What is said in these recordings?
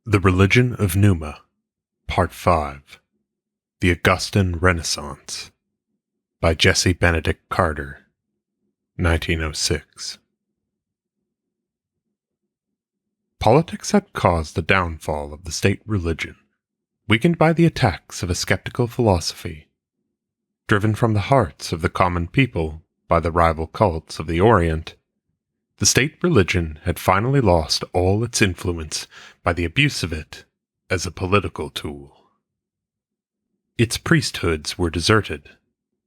The Religion of Numa, Part 5, The Augustan Renaissance, by Jesse Benedict Carter, 1906. Politics had caused the downfall of the state religion, weakened by the attacks of a skeptical philosophy. Driven from the hearts of the common people by the rival cults of the Orient, the state religion had finally lost all its influence by the abuse of it as a political tool. Its priesthoods were deserted,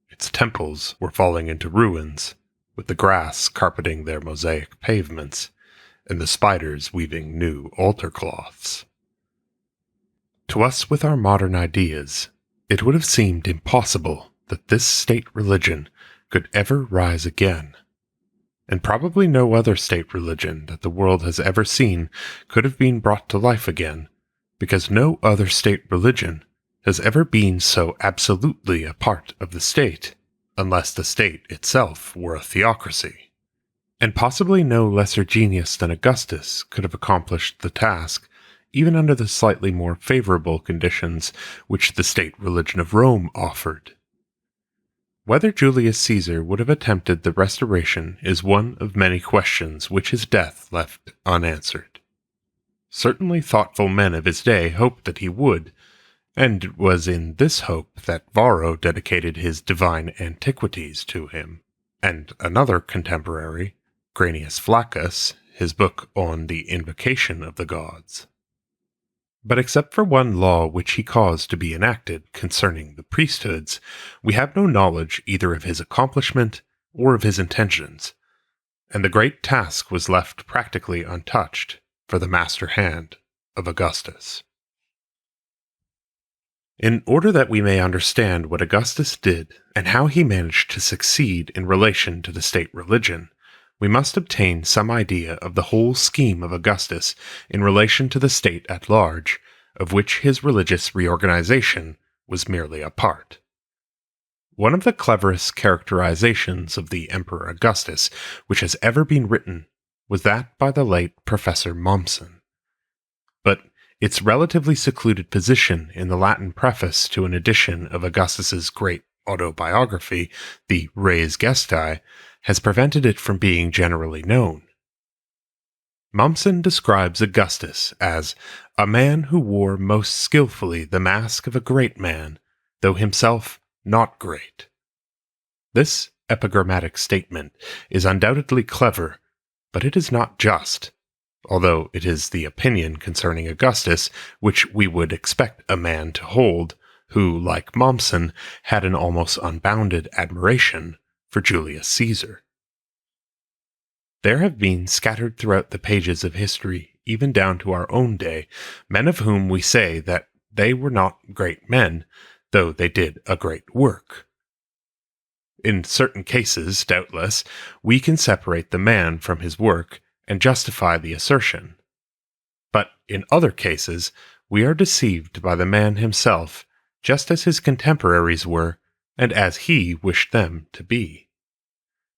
its temples were falling into ruins, with the grass carpeting their mosaic pavements, and the spiders weaving new altar cloths. To us with our modern ideas, it would have seemed impossible that this state religion could ever rise again. And probably no other state religion that the world has ever seen could have been brought to life again, because no other state religion has ever been so absolutely a part of the state, unless the state itself were a theocracy. And possibly no lesser genius than Augustus could have accomplished the task, even under the slightly more favorable conditions which the state religion of Rome offered. Whether Julius Caesar would have attempted the restoration is one of many questions which his death left unanswered. Certainly thoughtful men of his day hoped that he would, and it was in this hope that Varro dedicated his Divine Antiquities to him, and another contemporary, Granius Flaccus, his book on the Invocation of the Gods. But except for one law which he caused to be enacted concerning the priesthoods, we have no knowledge either of his accomplishment or of his intentions, and the great task was left practically untouched for the master hand of Augustus. In order that we may understand what Augustus did and how he managed to succeed in relation to the state religion, we must obtain some idea of the whole scheme of Augustus in relation to the state at large, of which his religious reorganization was merely a part. One of the cleverest characterizations of the Emperor Augustus which has ever been written was that by the late Professor Mommsen. But its relatively secluded position in the Latin preface to an edition of Augustus's great autobiography, the Res Gestae, has prevented it from being generally known. Mommsen describes Augustus as a man who wore most skillfully the mask of a great man, though himself not great. This epigrammatic statement is undoubtedly clever, but it is not just, although it is the opinion concerning Augustus which we would expect a man to hold who, like Mommsen, had an almost unbounded admiration for Julius Caesar. There have been scattered throughout the pages of history, even down to our own day, men of whom we say that they were not great men, though they did a great work. In certain cases, doubtless, we can separate the man from his work and justify the assertion. But in other cases, we are deceived by the man himself, just as his contemporaries were, and as he wished them to be.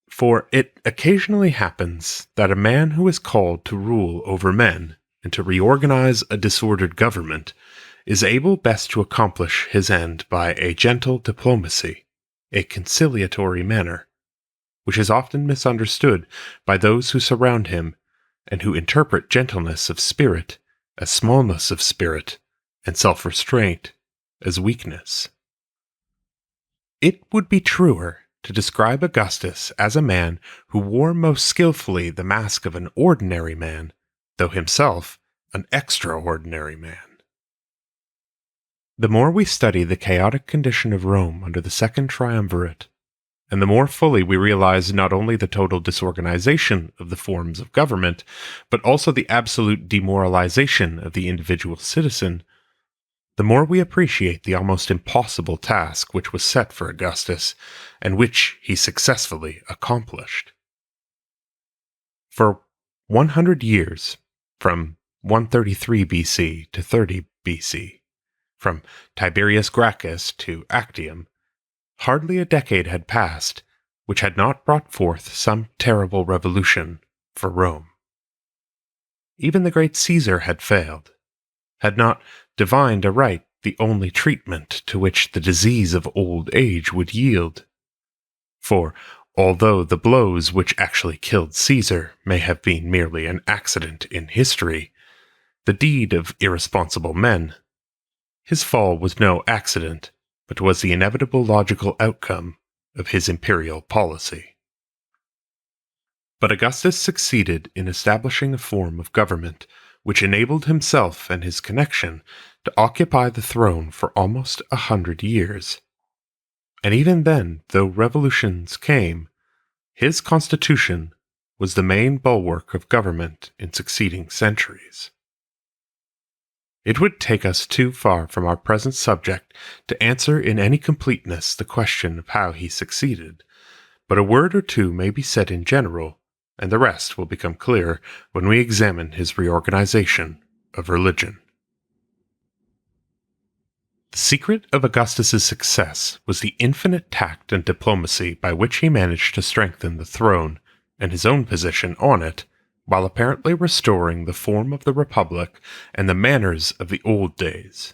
For it occasionally happens that a man who is called to rule over men and to reorganize a disordered government is able best to accomplish his end by a gentle diplomacy, a conciliatory manner, which is often misunderstood by those who surround him and who interpret gentleness of spirit as smallness of spirit and self-restraint as weakness. It would be truer to describe Augustus as a man who wore most skillfully the mask of an ordinary man, though himself an extraordinary man. The more we study the chaotic condition of Rome under the Second Triumvirate, and the more fully we realize not only the total disorganization of the forms of government, but also the absolute demoralization of the individual citizen, the more we appreciate the almost impossible task which was set for Augustus, and which he successfully accomplished. For 100 years, from 133 BC to 30 BC, from Tiberius Gracchus to Actium, hardly a decade had passed which had not brought forth some terrible revolution for Rome. Even the great Caesar had failed, had not divined aright the only treatment to which the disease of old age would yield. For, although the blows which actually killed Caesar may have been merely an accident in history, the deed of irresponsible men, his fall was no accident, but was the inevitable logical outcome of his imperial policy. But Augustus succeeded in establishing a form of government which enabled himself and his connection to occupy the throne for almost 100 years. And even then, though revolutions came, his constitution was the main bulwark of government in succeeding centuries. It would take us too far from our present subject to answer in any completeness the question of how he succeeded, but a word or two may be said in general, and the rest will become clear when we examine his reorganization of religion. The secret of Augustus's success was the infinite tact and diplomacy by which he managed to strengthen the throne and his own position on it, while apparently restoring the form of the Republic and the manners of the old days.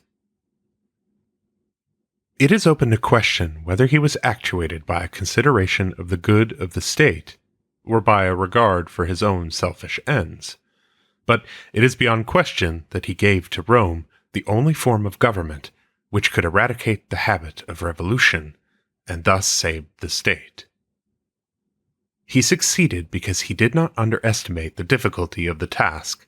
It is open to question whether he was actuated by a consideration of the good of the state, or by a regard for his own selfish ends, but it is beyond question that he gave to Rome the only form of government which could eradicate the habit of revolution, and thus save the state. He succeeded because he did not underestimate the difficulty of the task,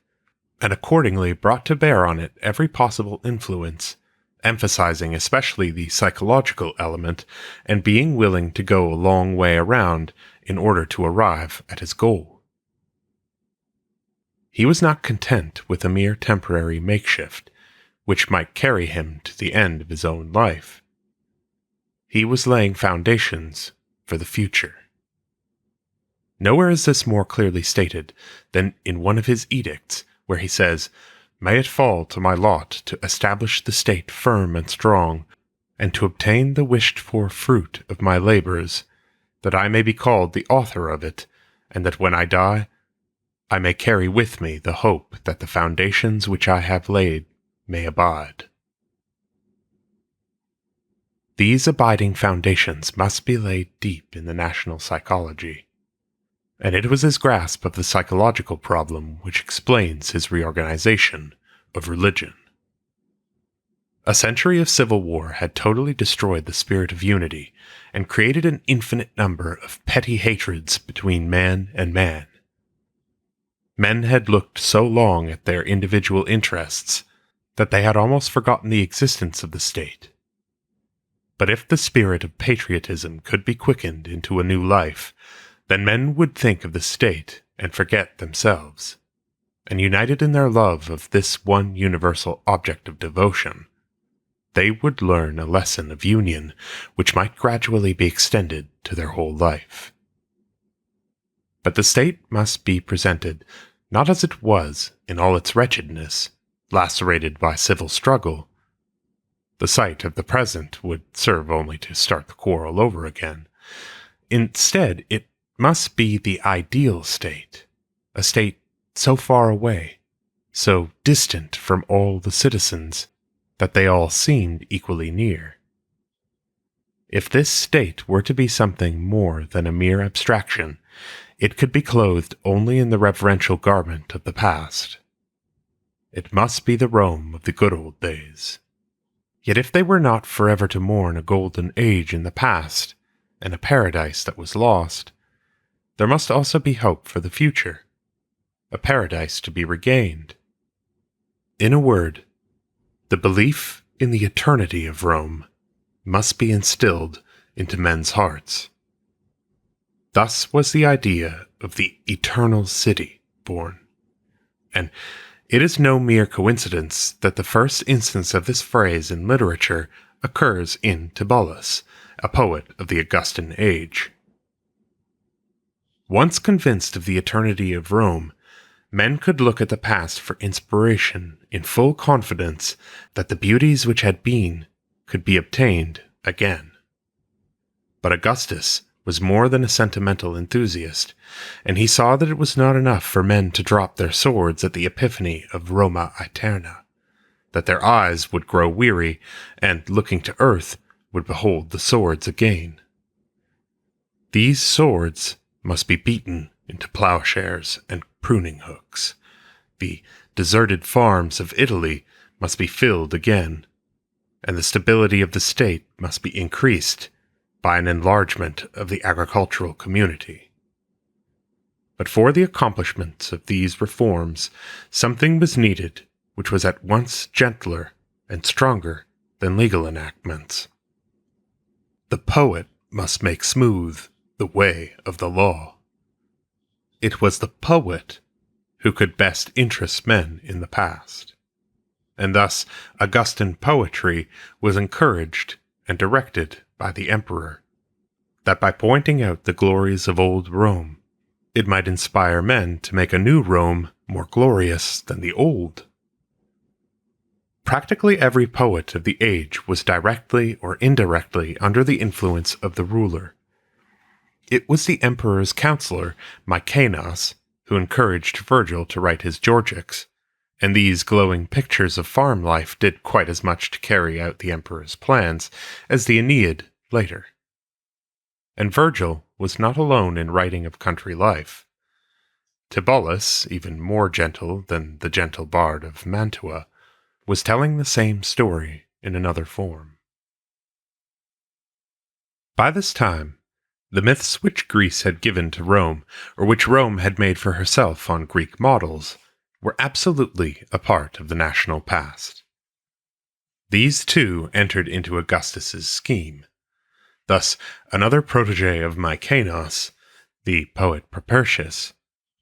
and accordingly brought to bear on it every possible influence, emphasizing especially the psychological element, and being willing to go a long way around in order to arrive at his goal. He was not content with a mere temporary makeshift, which might carry him to the end of his own life. He was laying foundations for the future. Nowhere is this more clearly stated than in one of his edicts, where he says, "May it fall to my lot to establish the state firm and strong, and to obtain the wished-for fruit of my labors, that I may be called the author of it, and that when I die, I may carry with me the hope that the foundations which I have laid may abide." These abiding foundations must be laid deep in the national psychology, and it was his grasp of the psychological problem which explains his reorganization of religion. A century of civil war had totally destroyed the spirit of unity and created an infinite number of petty hatreds between man and man. Men had looked so long at their individual interests that they had almost forgotten the existence of the state. But if the spirit of patriotism could be quickened into a new life, then men would think of the state and forget themselves, and united in their love of this one universal object of devotion, they would learn a lesson of union which might gradually be extended to their whole life. But the state must be presented not as it was in all its wretchedness, lacerated by civil struggle. The sight of the present would serve only to start the quarrel over again. Instead, it must be the ideal state, a state so far away, so distant from all the citizens, that they all seemed equally near. If this state were to be something more than a mere abstraction, it could be clothed only in the reverential garment of the past. It must be the Rome of the good old days. Yet if they were not forever to mourn a golden age in the past, and a paradise that was lost, there must also be hope for the future, a paradise to be regained. In a word, the belief in the eternity of Rome must be instilled into men's hearts. Thus was the idea of the eternal city born, and it is no mere coincidence that the first instance of this phrase in literature occurs in Tibullus, a poet of the Augustan age. Once convinced of the eternity of Rome, men could look at the past for inspiration in full confidence that the beauties which had been could be obtained again. But Augustus was more than a sentimental enthusiast, and he saw that it was not enough for men to drop their swords at the epiphany of Roma Aeterna, that their eyes would grow weary, and, looking to earth, would behold the swords again. These swords must be beaten into plowshares and pruning hooks. The deserted farms of Italy must be filled again, and the stability of the state must be increased by an enlargement of the agricultural community. But for the accomplishment of these reforms, something was needed which was at once gentler and stronger than legal enactments. The poet must make smooth the way of the law. It was the poet who could best interest men in the past, and thus Augustan poetry was encouraged and directed by the emperor, that by pointing out the glories of old Rome, it might inspire men to make a new Rome more glorious than the old. Practically every poet of the age was directly or indirectly under the influence of the ruler. It was the emperor's counselor, Mycenas, who encouraged Virgil to write his Georgics, and these glowing pictures of farm life did quite as much to carry out the emperor's plans as the Aeneid later. And Virgil was not alone in writing of country life. Tibullus, even more gentle than the gentle bard of Mantua, was telling the same story in another form. By this time, the myths which Greece had given to Rome, or which Rome had made for herself on Greek models, were absolutely a part of the national past. These too entered into Augustus's scheme. Thus, another protege of Mycenas, the poet Propertius,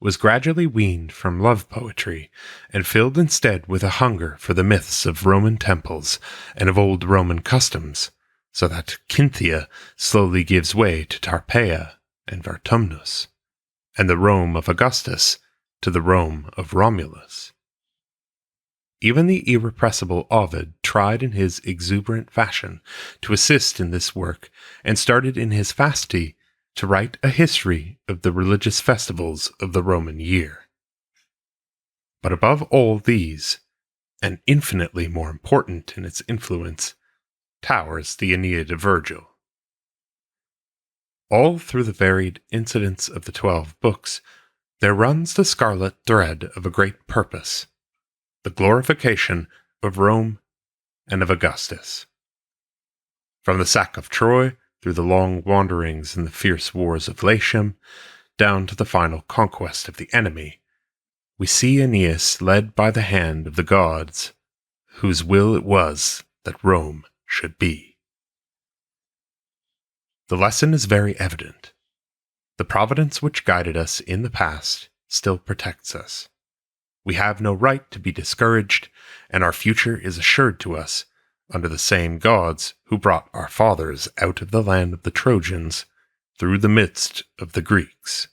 was gradually weaned from love poetry and filled instead with a hunger for the myths of Roman temples and of old Roman customs, so that Cynthia slowly gives way to Tarpeia and Vertumnus, and the Rome of Augustus to the Rome of Romulus. Even the irrepressible Ovid tried in his exuberant fashion to assist in this work, and started in his Fasti to write a history of the religious festivals of the Roman year. But above all these, and infinitely more important in its influence, towers the Aeneid of Virgil. All through the varied incidents of the 12 books, there runs the scarlet thread of a great purpose, the glorification of Rome and of Augustus. From the sack of Troy, through the long wanderings and the fierce wars of Latium, down to the final conquest of the enemy, we see Aeneas led by the hand of the gods, whose will it was that Rome should be. The lesson is very evident. The providence which guided us in the past still protects us. We have no right to be discouraged, and our future is assured to us under the same gods who brought our fathers out of the land of the Trojans through the midst of the Greeks.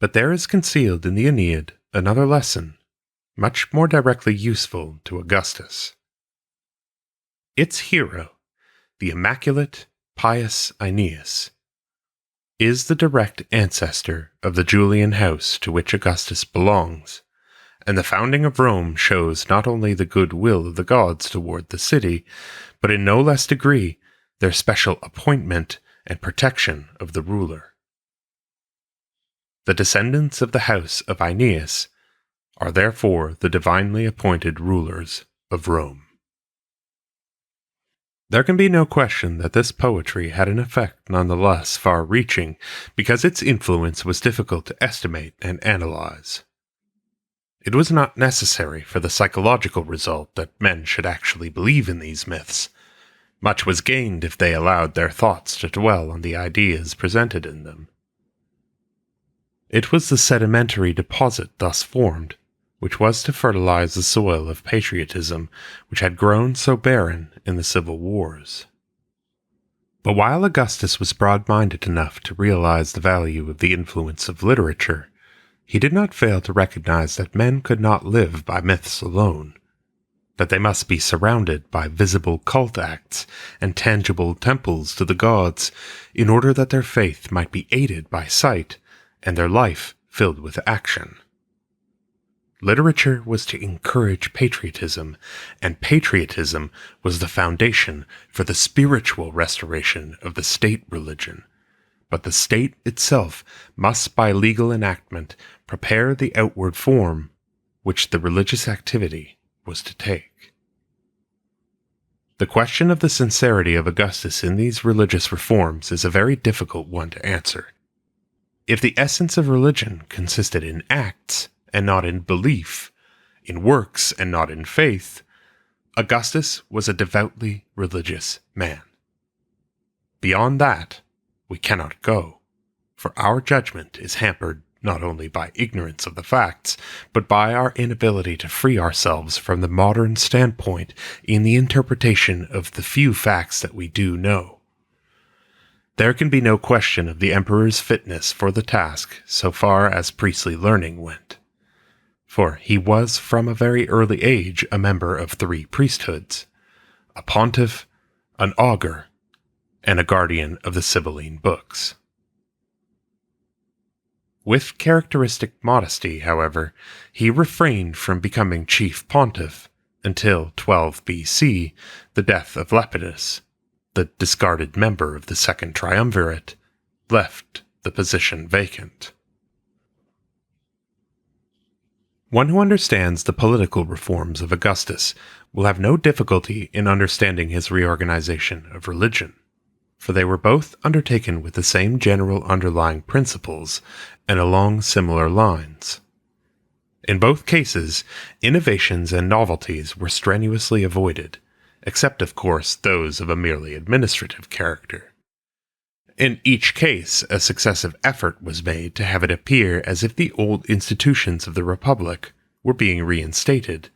But there is concealed in the Aeneid another lesson, much more directly useful to Augustus. Its hero, the immaculate, pious Aeneas, is the direct ancestor of the Julian house to which Augustus belongs, and the founding of Rome shows not only the good will of the gods toward the city, but in no less degree their special appointment and protection of the ruler. The descendants of the house of Aeneas are therefore the divinely appointed rulers of Rome. There can be no question that this poetry had an effect nonetheless far-reaching, because its influence was difficult to estimate and analyze. It was not necessary for the psychological result that men should actually believe in these myths. Much was gained if they allowed their thoughts to dwell on the ideas presented in them. It was the sedimentary deposit thus formed which was to fertilize the soil of patriotism which had grown so barren in the civil wars. But while Augustus was broad-minded enough to realize the value of the influence of literature, he did not fail to recognize that men could not live by myths alone, that they must be surrounded by visible cult acts and tangible temples to the gods in order that their faith might be aided by sight and their life filled with action. Literature was to encourage patriotism, and patriotism was the foundation for the spiritual restoration of the state religion. But the state itself must by legal enactment prepare the outward form which the religious activity was to take. The question of the sincerity of Augustus in these religious reforms is a very difficult one to answer. If the essence of religion consisted in acts and not in belief, in works and not in faith, Augustus was a devoutly religious man. Beyond that, we cannot go, for our judgment is hampered not only by ignorance of the facts, but by our inability to free ourselves from the modern standpoint in the interpretation of the few facts that we do know. There can be no question of the emperor's fitness for the task so far as priestly learning went, for he was from a very early age a member of 3 priesthoods, a pontiff, an augur, and a guardian of the Sibylline books. With characteristic modesty, however, he refrained from becoming chief pontiff until 12 BC, the death of Lepidus, the discarded member of the Second Triumvirate, left the position vacant. One who understands the political reforms of Augustus will have no difficulty in understanding his reorganization of religion, for they were both undertaken with the same general underlying principles and along similar lines. In both cases, innovations and novelties were strenuously avoided, except of course those of a merely administrative character. In each case, a successive effort was made to have it appear as if the old institutions of the Republic were being reinstated,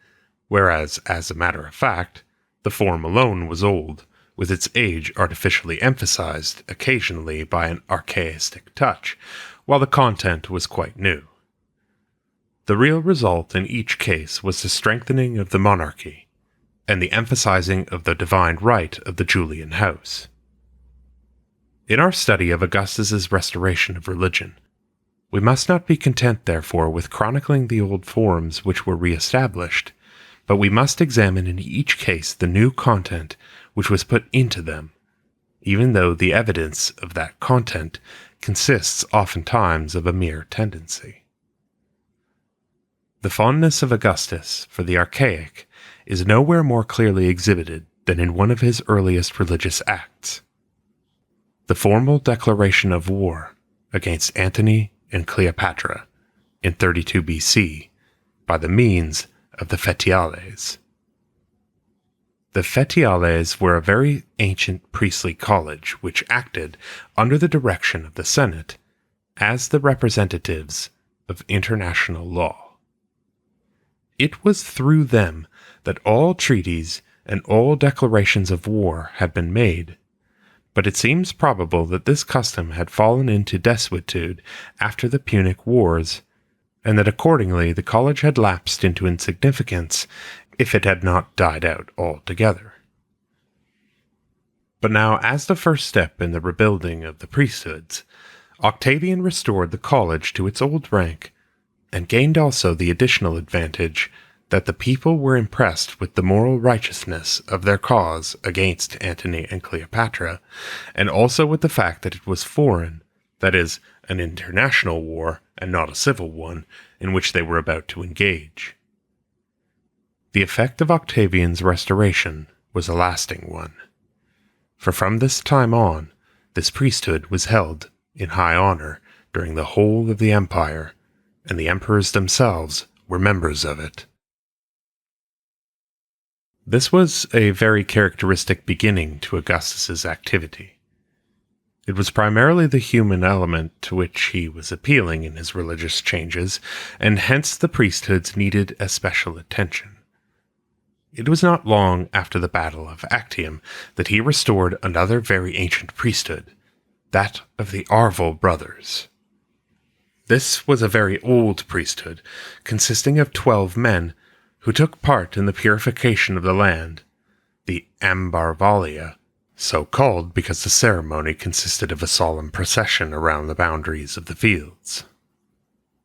whereas, as a matter of fact, the form alone was old, with its age artificially emphasized occasionally by an archaistic touch, while the content was quite new. The real result in each case was the strengthening of the monarchy, and the emphasizing of the divine right of the Julian house. In our study of Augustus's restoration of religion, we must not be content, therefore, with chronicling the old forms which were re-established, but we must examine in each case the new content which was put into them, even though the evidence of that content consists oftentimes of a mere tendency. The fondness of Augustus for the archaic is nowhere more clearly exhibited than in one of his earliest religious acts, the formal declaration of war against Antony and Cleopatra in 32 BC by the means of the Fetiales. The Fetiales were a very ancient priestly college which acted under the direction of the Senate as the representatives of international law. It was through them that all treaties and all declarations of war had been made, but it seems probable that this custom had fallen into desuetude after the Punic Wars, and that accordingly the college had lapsed into insignificance if it had not died out altogether. But now, as the first step in the rebuilding of the priesthoods, Octavian restored the college to its old rank, and gained also the additional advantage that the people were impressed with the moral righteousness of their cause against Antony and Cleopatra, and also with the fact that it was foreign, that is, an international war and not a civil one, in which they were about to engage. The effect of Octavian's restoration was a lasting one, for from this time on, this priesthood was held in high honor during the whole of the empire, and the emperors themselves were members of it. This was a very characteristic beginning to Augustus's activity. It was primarily the human element to which he was appealing in his religious changes, and hence the priesthoods needed especial attention. It was not long after the Battle of Actium that he restored another very ancient priesthood, that of the Arval brothers. This was a very old priesthood, consisting of 12 men who took part in the purification of the land, the Ambarvalia, so called because the ceremony consisted of a solemn procession around the boundaries of the fields.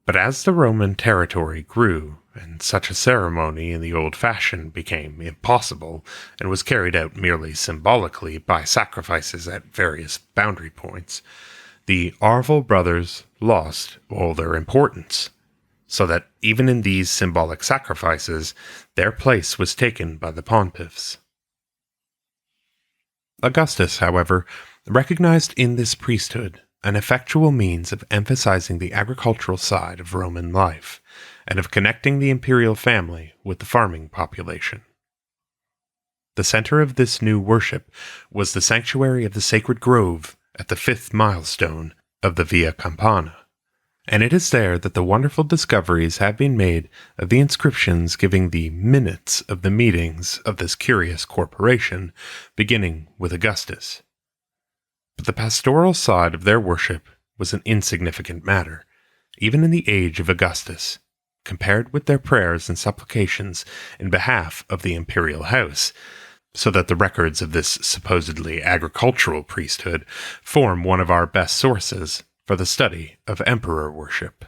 But as the Roman territory grew and such a ceremony in the old fashion became impossible and was carried out merely symbolically by sacrifices at various boundary points, the Arval brothers lost all their importance, so that even in these symbolic sacrifices, their place was taken by the pontiffs. Augustus, however, recognized in this priesthood an effectual means of emphasizing the agricultural side of Roman life, and of connecting the imperial family with the farming population. The center of this new worship was the sanctuary of the sacred grove at the 5th milestone of the Via Campana, and it is there that the wonderful discoveries have been made of the inscriptions giving the minutes of the meetings of this curious corporation, beginning with Augustus. But the pastoral side of their worship was an insignificant matter, even in the age of Augustus, compared with their prayers and supplications in behalf of the imperial house, so that the records of this supposedly agricultural priesthood form one of our best sources for the study of emperor worship.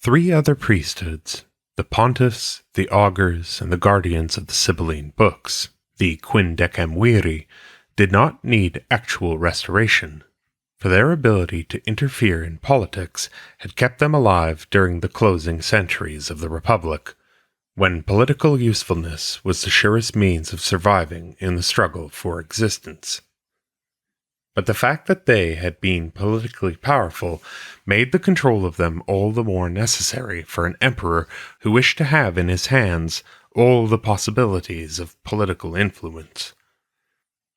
3 other priesthoods, the pontiffs, the augurs, and the guardians of the Sibylline books, the quindecemviri, did not need actual restoration, for their ability to interfere in politics had kept them alive during the closing centuries of the Republic, when political usefulness was the surest means of surviving in the struggle for existence. But the fact that they had been politically powerful made the control of them all the more necessary for an emperor who wished to have in his hands all the possibilities of political influence.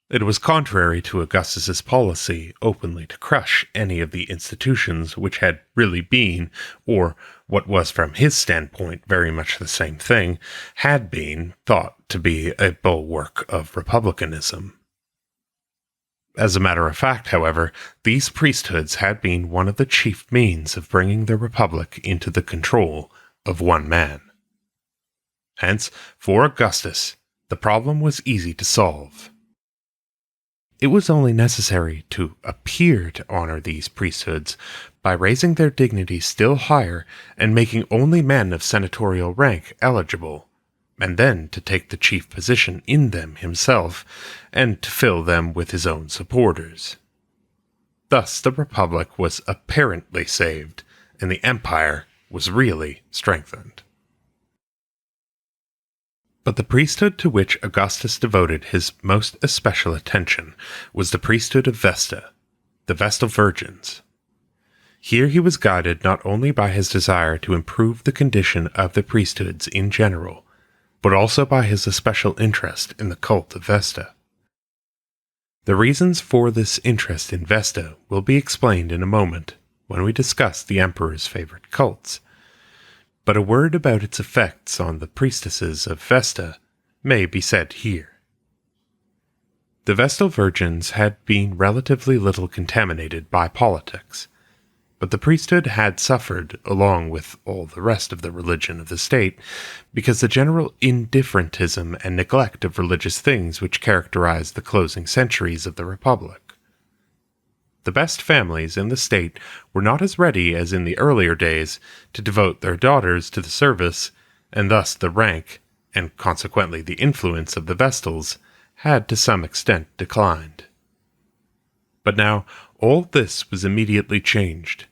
It was contrary to Augustus's policy openly to crush any of the institutions which had really been, or what was from his standpoint very much the same thing, had been thought to be a bulwark of republicanism. As a matter of fact, however, these priesthoods had been one of the chief means of bringing the Republic into the control of one man. Hence, for Augustus, the problem was easy to solve. It was only necessary to appear to honor these priesthoods by raising their dignity still higher and making only men of senatorial rank eligible, and then to take the chief position in them himself, and to fill them with his own supporters. Thus the Republic was apparently saved, and the Empire was really strengthened. But the priesthood to which Augustus devoted his most especial attention was the priesthood of Vesta, the Vestal Virgins. Here he was guided not only by his desire to improve the condition of the priesthoods in general, but also by his especial interest in the cult of Vesta. The reasons for this interest in Vesta will be explained in a moment when we discuss the emperor's favorite cults. But a word about its effects on the priestesses of Vesta may be said here. The Vestal Virgins had been relatively little contaminated by politics, but the priesthood had suffered along with all the rest of the religion of the state because the general indifferentism and neglect of religious things which characterized the closing centuries of the Republic. The best families in the state were not as ready as in the earlier days to devote their daughters to the service, and thus the rank, and consequently the influence of the Vestals, had to some extent declined. But now all this was immediately changed.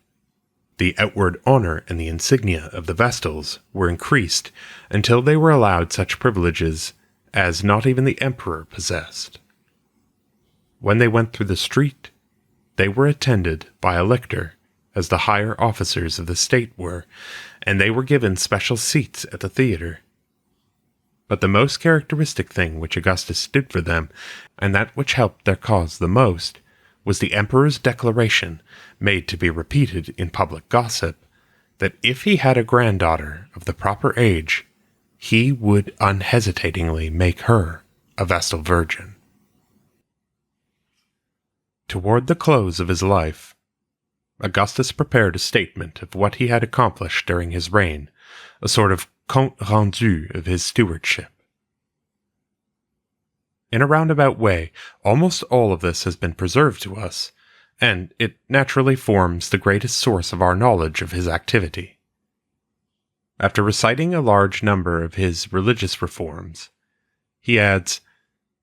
The outward honor and the insignia of the Vestals were increased until they were allowed such privileges as not even the emperor possessed. When they went through the street, they were attended by a lictor, as the higher officers of the state were, and they were given special seats at the theater. But the most characteristic thing which Augustus did for them, and that which helped their cause the most, was the emperor's declaration, made to be repeated in public gossip, that if he had a granddaughter of the proper age, he would unhesitatingly make her a Vestal Virgin. Toward the close of his life, Augustus prepared a statement of what he had accomplished during his reign, a sort of compte rendu of his stewardship. In a roundabout way, almost all of this has been preserved to us, and it naturally forms the greatest source of our knowledge of his activity. After reciting a large number of his religious reforms, he adds,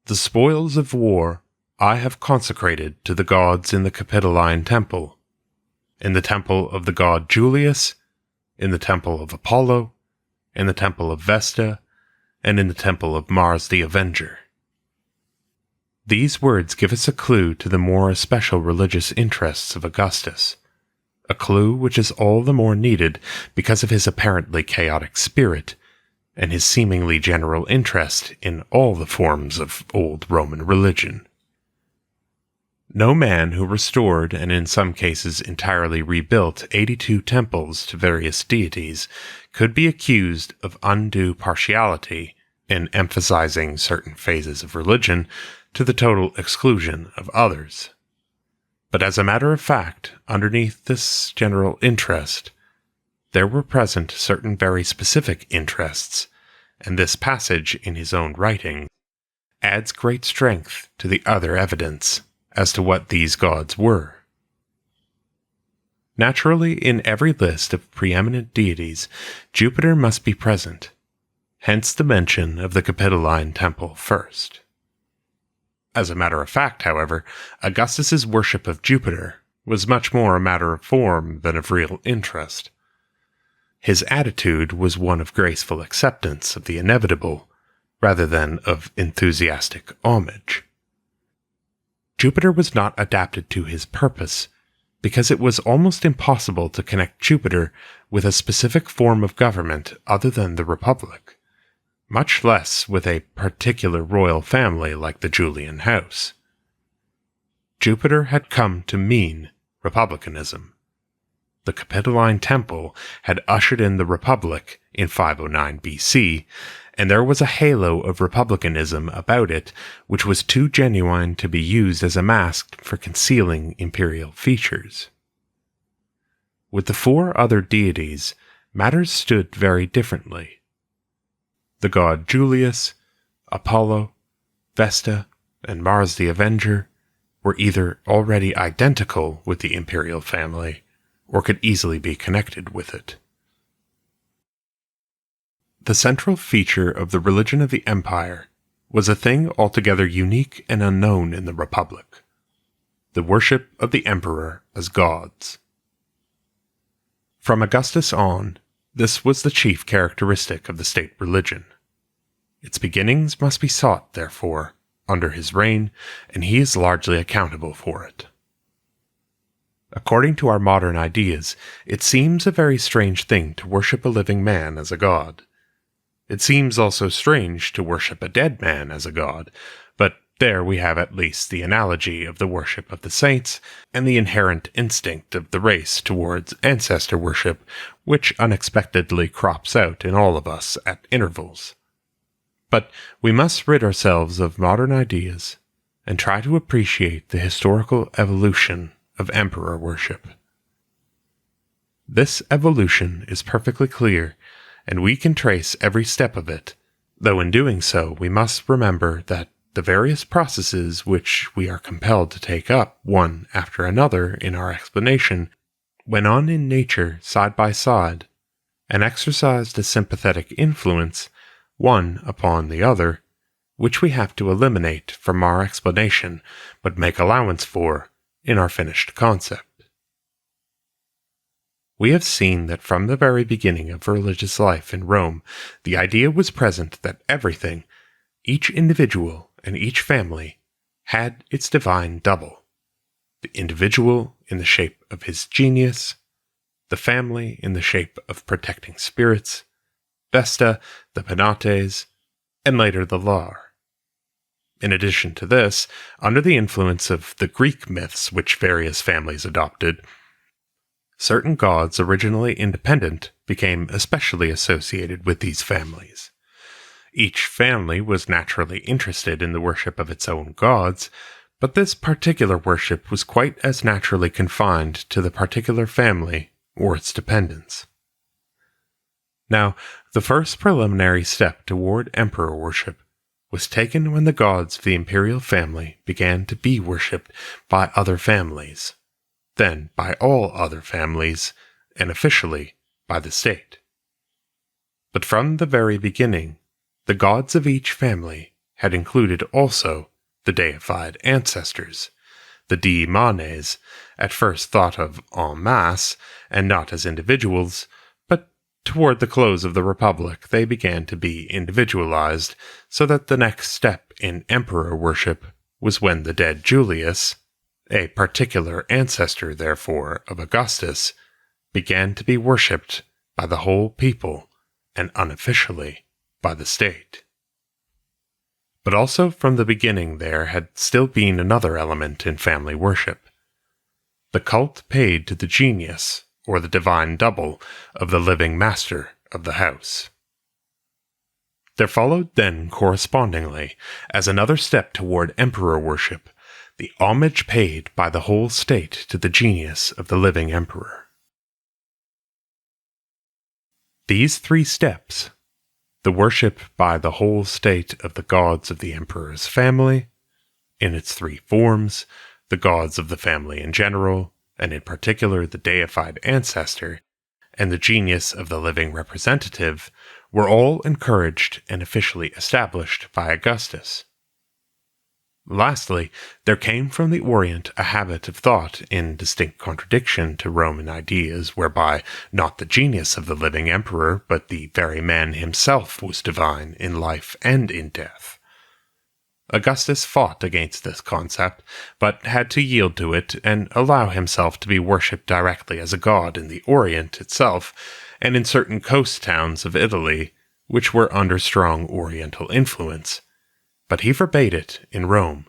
"The spoils of war I have consecrated to the gods in the Capitoline temple, in the temple of the god Julius, in the temple of Apollo, in the temple of Vesta, and in the temple of Mars the Avenger." These words give us a clue to the more especial religious interests of Augustus, a clue which is all the more needed because of his apparently chaotic spirit and his seemingly general interest in all the forms of old Roman religion. No man who restored and in some cases entirely rebuilt 82 temples to various deities could be accused of undue partiality in emphasizing certain phases of religion to the total exclusion of others. But as a matter of fact, underneath this general interest, there were present certain very specific interests, and this passage in his own writing adds great strength to the other evidence as to what these gods were. Naturally, in every list of preeminent deities, Jupiter must be present, hence the mention of the Capitoline temple first. As a matter of fact, however, Augustus's worship of Jupiter was much more a matter of form than of real interest. His attitude was one of graceful acceptance of the inevitable, rather than of enthusiastic homage. Jupiter was not adapted to his purpose, because it was almost impossible to connect Jupiter with a specific form of government other than the Republic, much less with a particular royal family like the Julian house. Jupiter had come to mean republicanism. The Capitoline Temple had ushered in the Republic in 509 BC, and there was a halo of republicanism about it which was too genuine to be used as a mask for concealing imperial features. With the four other deities, matters stood very differently. The god Julius, Apollo, Vesta, and Mars the Avenger were either already identical with the imperial family, or could easily be connected with it. The central feature of the religion of the empire was a thing altogether unique and unknown in the Republic: the worship of the emperor as gods. From Augustus on, this was the chief characteristic of the state religion. Its beginnings must be sought, therefore, under his reign, and he is largely accountable for it. According to our modern ideas, it seems a very strange thing to worship a living man as a god. It seems also strange to worship a dead man as a god, but there we have at least the analogy of the worship of the saints and the inherent instinct of the race towards ancestor worship, which unexpectedly crops out in all of us at intervals. But we must rid ourselves of modern ideas and try to appreciate the historical evolution of emperor worship. This evolution is perfectly clear, and we can trace every step of it, though in doing so we must remember that the various processes which we are compelled to take up one after another in our explanation went on in nature side by side, and exercised a sympathetic influence one upon the other, which we have to eliminate from our explanation but make allowance for in our finished concept. We have seen that from the very beginning of religious life in Rome, the idea was present that everything, each individual and each family, had its divine double: the individual in the shape of his genius, the family in the shape of protecting spirits, Vesta, the Penates, and later the Lar. In addition to this, under the influence of the Greek myths which various families adopted, certain gods originally independent became especially associated with these families. Each family was naturally interested in the worship of its own gods, but this particular worship was quite as naturally confined to the particular family or its dependents. Now, the first preliminary step toward emperor worship was taken when the gods of the imperial family began to be worshipped by other families, then by all other families, and officially by the state. But from the very beginning, the gods of each family had included also the deified ancestors, the daimones, at first thought of en masse and not as individuals, but toward the close of the Republic they began to be individualized, so that the next step in emperor worship was when the dead Julius, a particular ancestor therefore of Augustus, began to be worshipped by the whole people and unofficially by the state. But also from the beginning there had still been another element in family worship, the cult paid to the genius or the divine double of the living master of the house. There followed then correspondingly, as another step toward emperor worship, the homage paid by the whole state to the genius of the living emperor. These three steps, the worship by the whole state of the gods of the emperor's family, in its three forms, the gods of the family in general, and in particular the deified ancestor, and the genius of the living representative, were all encouraged and officially established by Augustus. Lastly, there came from the Orient a habit of thought in distinct contradiction to Roman ideas, whereby not the genius of the living emperor, but the very man himself was divine in life and in death. Augustus fought against this concept, but had to yield to it and allow himself to be worshipped directly as a god in the Orient itself, and in certain coast towns of Italy, which were under strong Oriental influence. But he forbade it in Rome,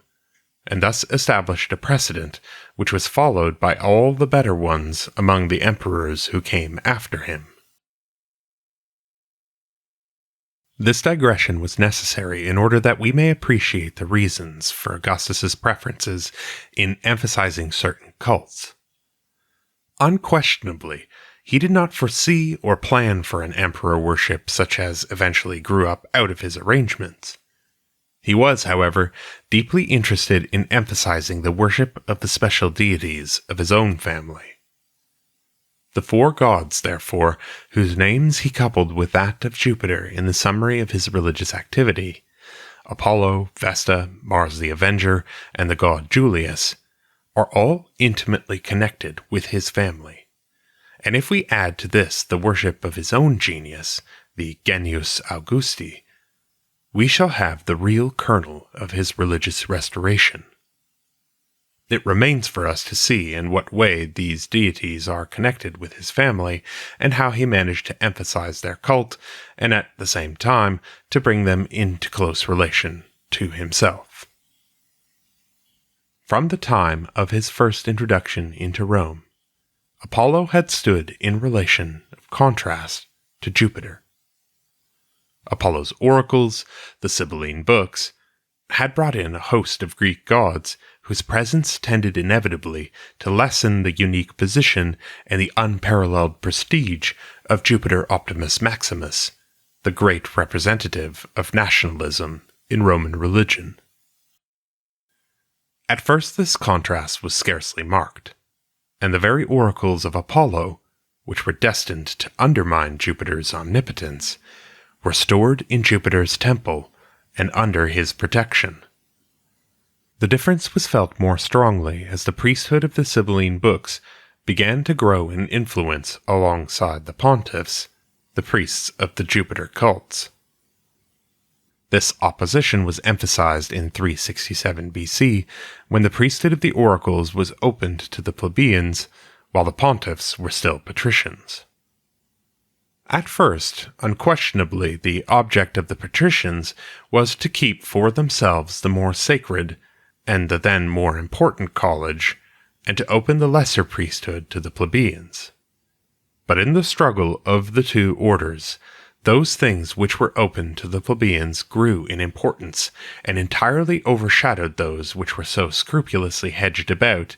and thus established a precedent which was followed by all the better ones among the emperors who came after him. This digression was necessary in order that we may appreciate the reasons for Augustus's preferences in emphasizing certain cults. Unquestionably, he did not foresee or plan for an emperor worship such as eventually grew up out of his arrangements. He was, however, deeply interested in emphasizing the worship of the special deities of his own family. The four gods, therefore, whose names he coupled with that of Jupiter in the summary of his religious activity, Apollo, Vesta, Mars the Avenger, and the god Julius, are all intimately connected with his family. And if we add to this the worship of his own genius, the Genius Augusti, we shall have the real kernel of his religious restoration. It remains for us to see in what way these deities are connected with his family, and how he managed to emphasize their cult, and at the same time to bring them into close relation to himself. From the time of his first introduction into Rome, Apollo had stood in relation of contrast to Jupiter. Apollo's oracles, the Sibylline books, had brought in a host of Greek gods whose presence tended inevitably to lessen the unique position and the unparalleled prestige of Jupiter Optimus Maximus, the great representative of nationalism in Roman religion. At first this contrast was scarcely marked, and the very oracles of Apollo, which were destined to undermine Jupiter's omnipotence, were stored in Jupiter's temple and under his protection. The difference was felt more strongly as the priesthood of the Sibylline books began to grow in influence alongside the pontiffs, the priests of the Jupiter cults. This opposition was emphasized in 367 BC, when the priesthood of the oracles was opened to the plebeians, while the pontiffs were still patricians. At first, unquestionably, the object of the patricians was to keep for themselves the more sacred and the then more important college, and to open the lesser priesthood to the plebeians. But in the struggle of the two orders, those things which were open to the plebeians grew in importance, and entirely overshadowed those which were so scrupulously hedged about,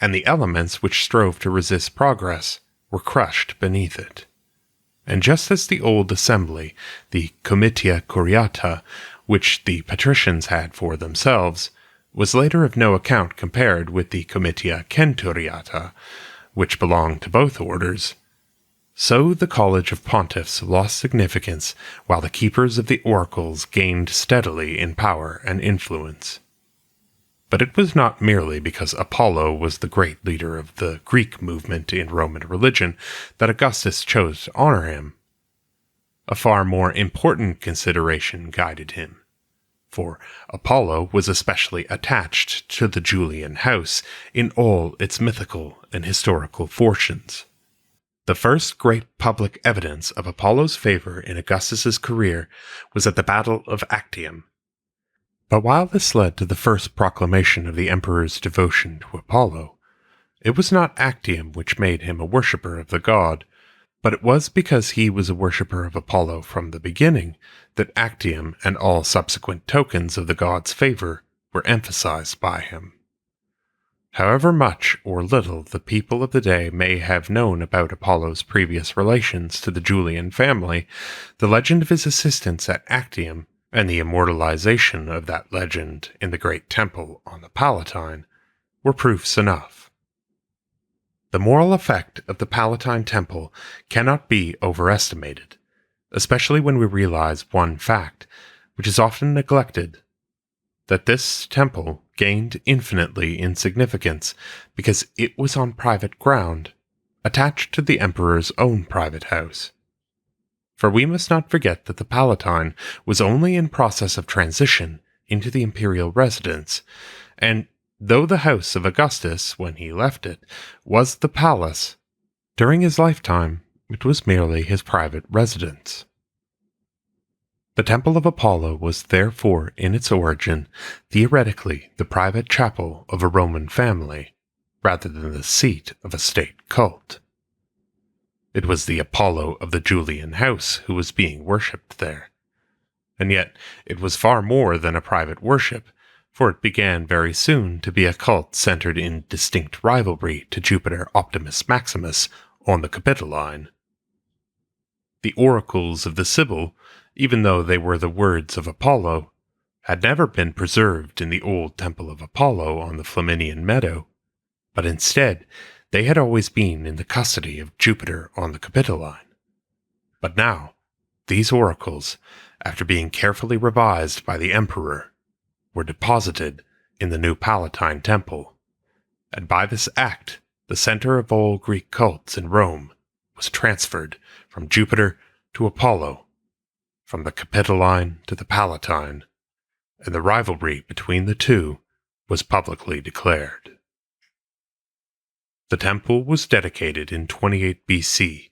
and the elements which strove to resist progress were crushed beneath it. And just as the old assembly, the comitia curiata, which the patricians had for themselves, was later of no account compared with the comitia centuriata, which belonged to both orders, So the College of Pontiffs lost significance while the keepers of the oracles gained steadily in power and influence. But it was not merely because Apollo was the great leader of the Greek movement in Roman religion that Augustus chose to honor him. A far more important consideration guided him, for Apollo was especially attached to the Julian house in all its mythical and historical fortunes. The first great public evidence of Apollo's favor in Augustus's career was at the Battle of Actium. But while this led to the first proclamation of the emperor's devotion to Apollo, it was not Actium which made him a worshipper of the god, but it was because he was a worshipper of Apollo from the beginning that Actium and all subsequent tokens of the god's favor were emphasized by him. However much or little the people of the day may have known about Apollo's previous relations to the Julian family, the legend of his assistance at Actium and the immortalization of that legend in the great temple on the Palatine were proofs enough. The moral effect of the Palatine temple cannot be overestimated, especially when we realize one fact, which is often neglected, that this temple gained infinitely in significance because it was on private ground, attached to the emperor's own private house. For we must not forget that the Palatine was only in process of transition into the imperial residence, and though the house of Augustus, when he left it, was the palace, during his lifetime it was merely his private residence. The Temple of Apollo was therefore, in its origin, theoretically the private chapel of a Roman family, rather than the seat of a state cult. It was the Apollo of the Julian house who was being worshipped there. And yet it was far more than a private worship, for it began very soon to be a cult centered in distinct rivalry to Jupiter Optimus Maximus on the Capitoline. The oracles of the Sibyl, even though they were the words of Apollo, had never been preserved in the old Temple of Apollo on the Flaminian Meadow, but instead they had always been in the custody of Jupiter on the Capitoline. But now, these oracles, after being carefully revised by the emperor, were deposited in the new Palatine Temple, and by this act the center of all Greek cults in Rome was transferred from Jupiter to Apollo, from the Capitoline to the Palatine, and the rivalry between the two was publicly declared. The temple was dedicated in 28 BC,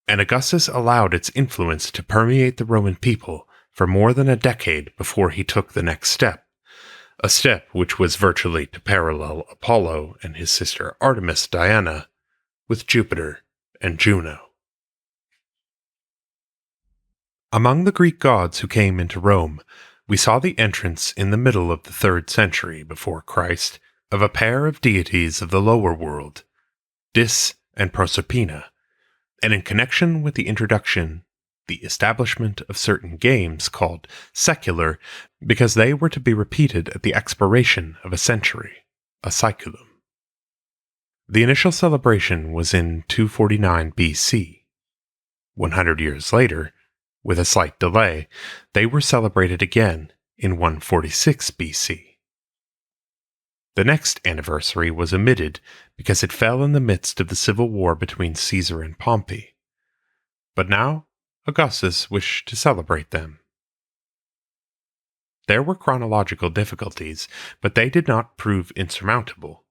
and Augustus allowed its influence to permeate the Roman people for more than a decade before he took the next step, a step which was virtually to parallel Apollo and his sister Artemis Diana with Jupiter and Juno. Among the Greek gods who came into Rome, we saw the entrance in the middle of the 3rd century before Christ of a pair of deities of the lower world, Dis and Proserpina, and in connection with the introduction, the establishment of certain games called secular because they were to be repeated at the expiration of a century, a saeculum. The initial celebration was in 249 BC. 100 years later, with a slight delay, they were celebrated again in 146 BC. The next anniversary was omitted because it fell in the midst of the civil war between Caesar and Pompey. But now, Augustus wished to celebrate them. There were chronological difficulties, but they did not prove insurmountable.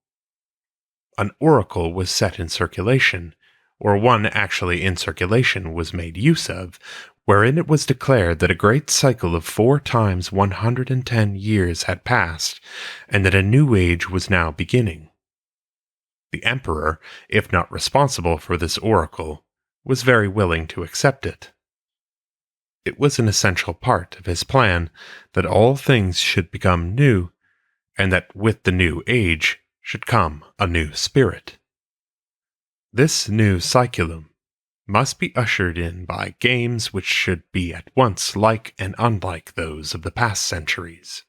An oracle was set in circulation, or one actually in circulation was made use of, wherein it was declared that a great cycle of 4 times 110 years had passed, and that a new age was now beginning. The emperor, if not responsible for this oracle, was very willing to accept it. It was an essential part of his plan that all things should become new, and that with the new age should come a new spirit. This new saeculum must be ushered in by games which should be at once like and unlike those of the past centuries.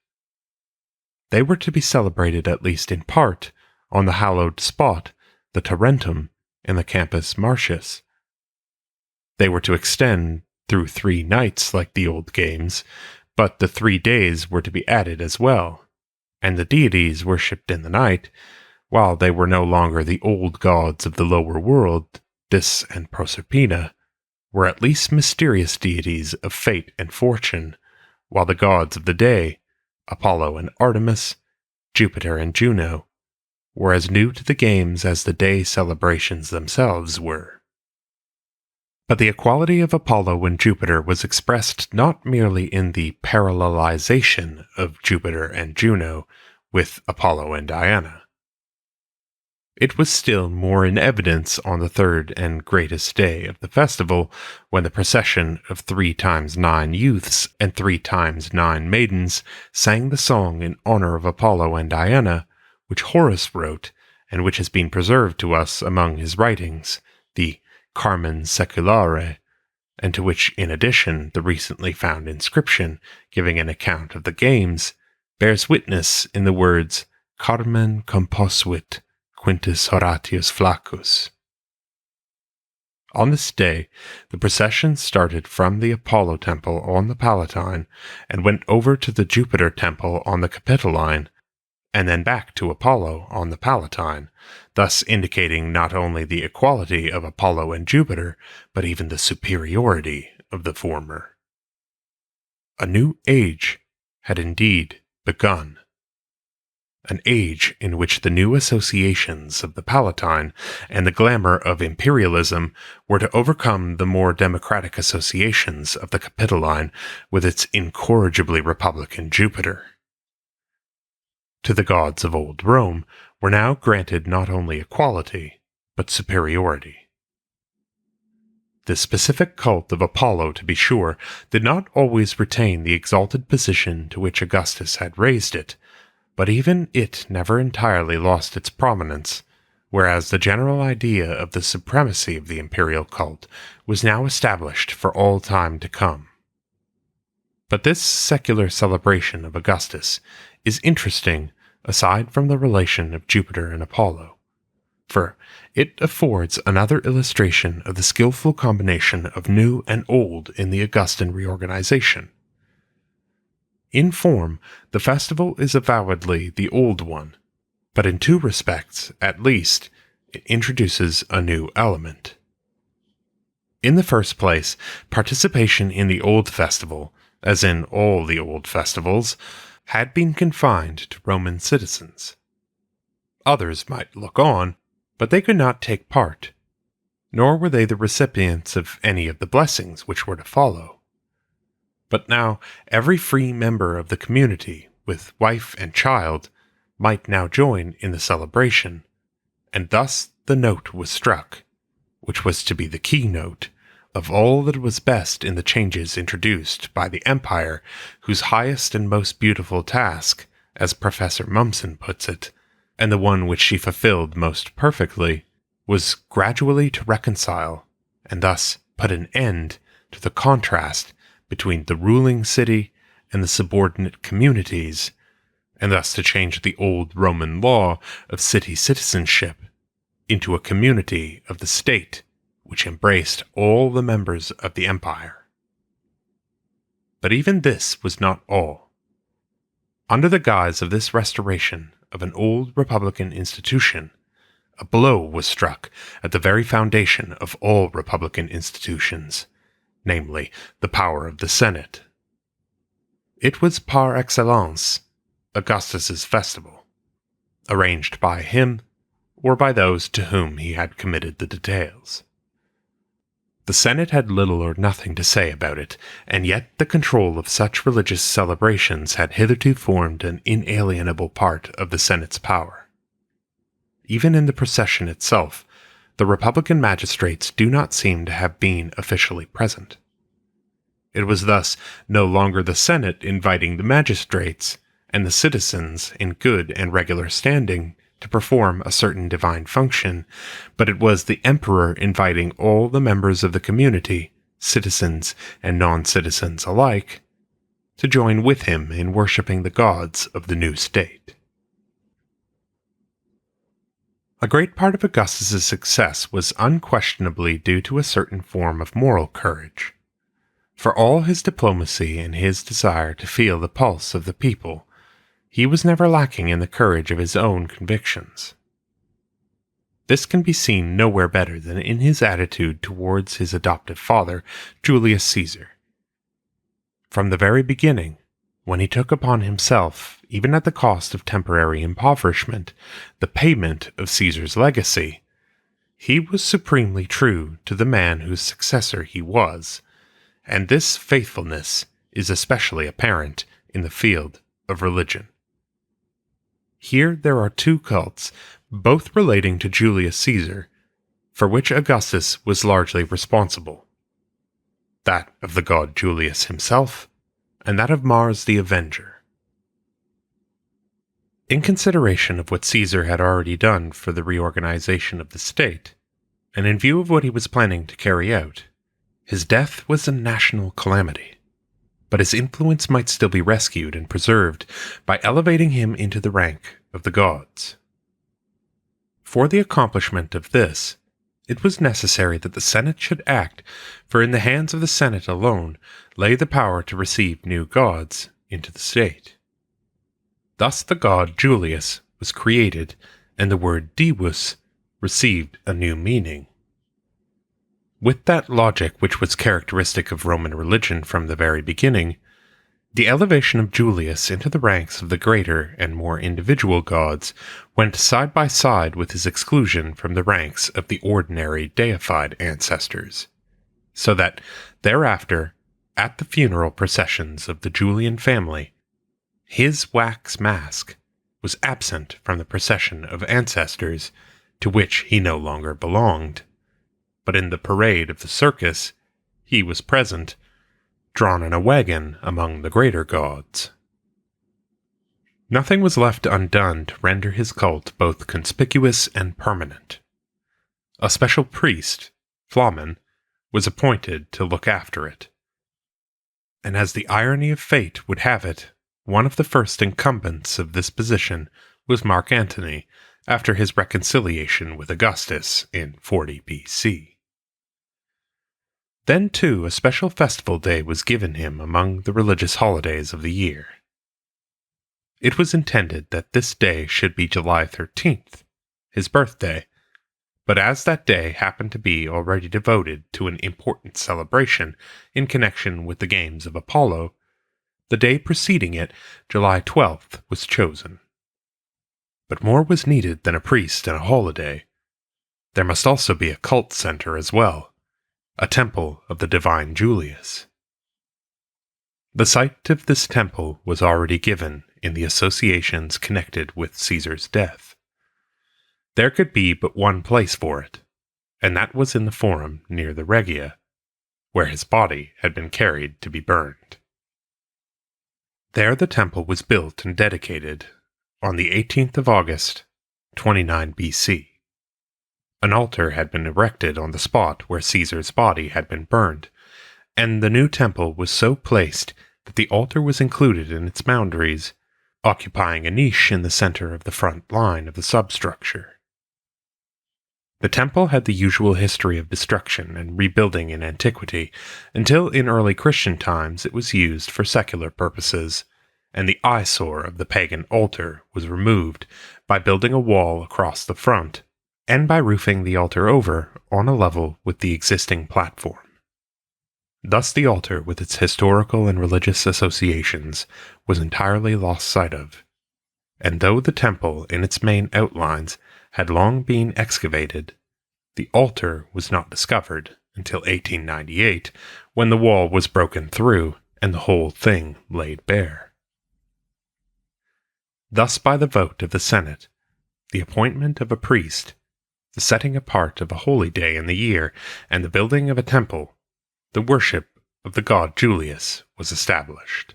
They were to be celebrated at least in part on the hallowed spot, the Tarentum, in the Campus Martius. They were to extend through 3 nights like the old games, but the 3 days were to be added as well, and the deities worshipped in the night, while they were no longer the old gods of the lower world, Dis and Proserpina, were at least mysterious deities of fate and fortune, while the gods of the day, Apollo and Artemis, Jupiter and Juno, were as new to the games as the day celebrations themselves were. But the equality of Apollo and Jupiter was expressed not merely in the parallelization of Jupiter and Juno with Apollo and Diana. It was still more in evidence on the third and greatest day of the festival, when the procession of 3 times 9 youths and 3 times 9 maidens sang the song in honor of Apollo and Diana, which Horace wrote, and which has been preserved to us among his writings, the Carmen Seculare, and to which, in addition, the recently found inscription, giving an account of the games, bears witness in the words Carmen composuit Quintus Horatius Flaccus. On this day, the procession started from the Apollo temple on the Palatine and went over to the Jupiter temple on the Capitoline, and then back to Apollo on the Palatine, thus indicating not only the equality of Apollo and Jupiter, but even the superiority of the former. A new age had indeed begun. An age in which the new associations of the Palatine and the glamour of imperialism were to overcome the more democratic associations of the Capitoline with its incorrigibly republican Jupiter. To the gods of old Rome were now granted not only equality, but superiority. The specific cult of Apollo, to be sure, did not always retain the exalted position to which Augustus had raised it, but even it never entirely lost its prominence, whereas the general idea of the supremacy of the imperial cult was now established for all time to come. But this secular celebration of Augustus is interesting aside from the relation of Jupiter and Apollo, for it affords another illustration of the skillful combination of new and old in the Augustan reorganization. In form, the festival is avowedly the old one, but in 2 respects, at least, it introduces a new element. In the first place, participation in the old festival, as in all the old festivals, had been confined to Roman citizens. Others might look on, but they could not take part, nor were they the recipients of any of the blessings which were to follow. But now every free member of the community, with wife and child, might now join in the celebration, and thus the note was struck, which was to be the keynote of all that was best in the changes introduced by the empire, whose highest and most beautiful task, as Professor Mumson puts it, and the one which she fulfilled most perfectly, was gradually to reconcile, and thus put an end to the contrast between the ruling city and the subordinate communities, and thus to change the old Roman law of city citizenship into a community of the state which embraced all the members of the empire. But even this was not all. Under the guise of this restoration of an old republican institution, a blow was struck at the very foundation of all republican institutions, namely, the power of the Senate. It was par excellence Augustus's festival, arranged by him or by those to whom he had committed the details. The Senate had little or nothing to say about it, and yet the control of such religious celebrations had hitherto formed an inalienable part of the Senate's power. Even in the procession itself, the Republican magistrates do not seem to have been officially present. It was thus no longer the Senate inviting the magistrates and the citizens in good and regular standing to perform a certain divine function, but it was the emperor inviting all the members of the community, citizens and non-citizens alike, to join with him in worshipping the gods of the new state. A great part of Augustus's success was unquestionably due to a certain form of moral courage. For all his diplomacy and his desire to feel the pulse of the people, he was never lacking in the courage of his own convictions. This can be seen nowhere better than in his attitude towards his adoptive father, Julius Caesar. From the very beginning, when he took upon himself, even at the cost of temporary impoverishment, the payment of Caesar's legacy, he was supremely true to the man whose successor he was, and this faithfulness is especially apparent in the field of religion. Here there are two cults, both relating to Julius Caesar, for which Augustus was largely responsible. That of the god Julius himself, and that of Mars the Avenger. In consideration of what Caesar had already done for the reorganization of the state, and in view of what he was planning to carry out, his death was a national calamity, but his influence might still be rescued and preserved by elevating him into the rank of the gods. For the accomplishment of this, it was necessary that the Senate should act, for in the hands of the Senate alone lay the power to receive new gods into the state. Thus the god Julius was created, and the word Divus received a new meaning. With that logic which was characteristic of Roman religion from the very beginning, the elevation of Julius into the ranks of the greater and more individual gods went side by side with his exclusion from the ranks of the ordinary deified ancestors, so that thereafter, at the funeral processions of the Julian family, his wax mask was absent from the procession of ancestors to which he no longer belonged, but in the parade of the circus he was present, drawn in a wagon among the greater gods. Nothing was left undone to render his cult both conspicuous and permanent. A special priest, Flamen, was appointed to look after it. And as the irony of fate would have it, one of the first incumbents of this position was Mark Antony, after his reconciliation with Augustus in 40 BC. Then, too, a special festival day was given him among the religious holidays of the year. It was intended that this day should be July 13th, his birthday, but as that day happened to be already devoted to an important celebration in connection with the games of Apollo, the day preceding it, July 12th, was chosen. But more was needed than a priest and a holiday. There must also be a cult center as well, a temple of the divine Julius. The site of this temple was already given in the associations connected with Caesar's death. There could be but one place for it, and that was in the forum near the Regia, where his body had been carried to be burned. There the temple was built and dedicated on the 18th of August, 29 BC. An altar had been erected on the spot where Caesar's body had been burned, and the new temple was so placed that the altar was included in its boundaries, occupying a niche in the center of the front line of the substructure. The temple had the usual history of destruction and rebuilding in antiquity, until in early Christian times it was used for secular purposes, and the eyesore of the pagan altar was removed by building a wall across the front, and by roofing the altar over on a level with the existing platform. Thus the altar, with its historical and religious associations, was entirely lost sight of, and though the temple in its main outlines had long been excavated, the altar was not discovered until 1898, when the wall was broken through and the whole thing laid bare. Thus, by the vote of the Senate, the appointment of a priest, the setting apart of a holy day in the year, and the building of a temple, the worship of the god Julius was established.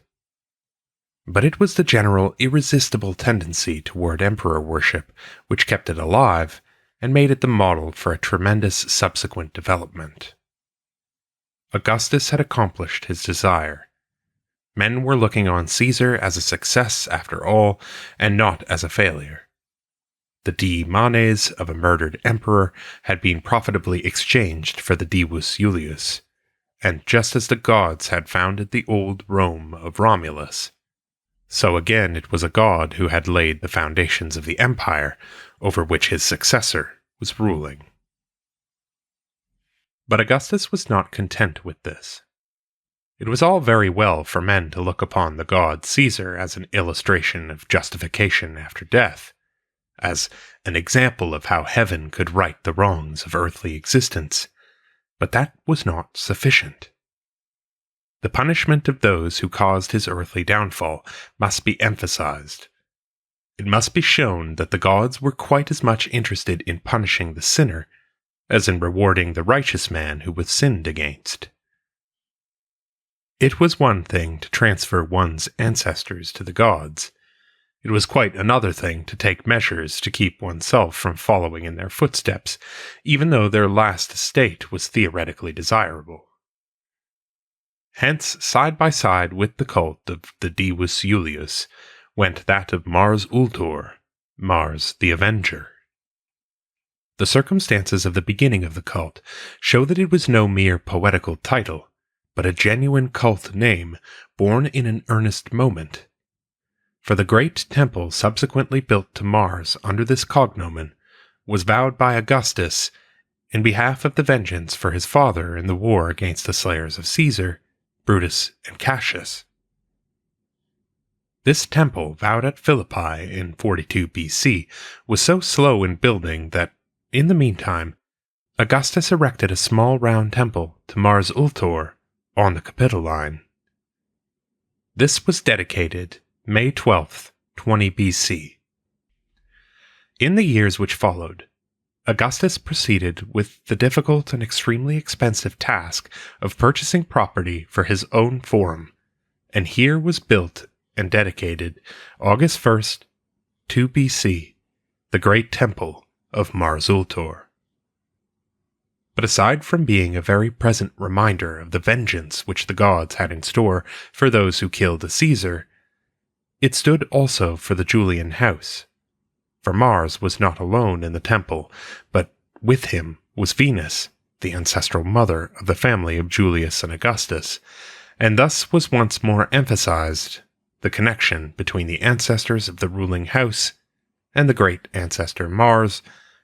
But it was the general irresistible tendency toward emperor worship which kept it alive and made it the model for a tremendous subsequent development. Augustus had accomplished his desire. Men were looking on Caesar as a success after all, and not as a failure. The dii manes of a murdered emperor had been profitably exchanged for the divus Iulius, and just as the gods had founded the old Rome of Romulus, so again it was a god who had laid the foundations of the empire over which his successor was ruling. But Augustus was not content with this. It was all very well for men to look upon the god Caesar as an illustration of justification after death, as an example of how heaven could right the wrongs of earthly existence, but that was not sufficient. The punishment of those who caused his earthly downfall must be emphasized. It must be shown that the gods were quite as much interested in punishing the sinner as in rewarding the righteous man who was sinned against. It was one thing to transfer one's ancestors to the gods. It was quite another thing to take measures to keep oneself from following in their footsteps, even though their last estate was theoretically desirable. Hence, side by side with the cult of the Divus Iulius, went that of Mars Ultor, Mars the Avenger. The circumstances of the beginning of the cult show that it was no mere poetical title, but a genuine cult name born in an earnest moment. For the great temple subsequently built to Mars under this cognomen was vowed by Augustus in behalf of the vengeance for his father in the war against the slayers of Caesar, Brutus, and Cassius. This temple, vowed at Philippi in 42 BC, was so slow in building that, in the meantime, Augustus erected a small round temple to Mars Ultor on the Capitoline. This was dedicated May 12th, 20 BC. In the years which followed, Augustus proceeded with the difficult and extremely expensive task of purchasing property for his own forum, and here was built and dedicated August 1st, 2 BC, the great temple of Mars Ultor. But aside from being a very present reminder of the vengeance which the gods had in store for those who killed a Caesar, it stood also for the Julian house. For Mars was not alone in the temple, but with him was Venus, the ancestral mother of the family of Julius and Augustus, and thus was once more emphasized the connection between the ancestors of the ruling house and the great ancestor Mars,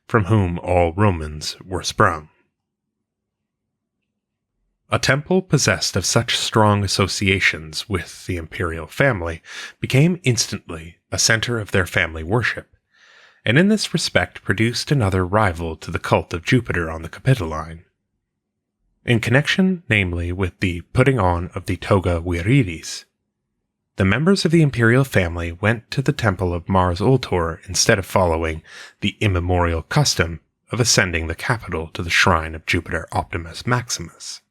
from whom all Romans were sprung. A temple possessed of such strong associations with the imperial family became instantly a center of their family worship, and in this respect produced another rival to the cult of Jupiter on the Capitoline. In connection, namely, with the putting on of the toga virilis, the members of the imperial family went to the temple of Mars Ultor instead of following the immemorial custom of ascending the Capitol to the shrine of Jupiter Optimus Maximus.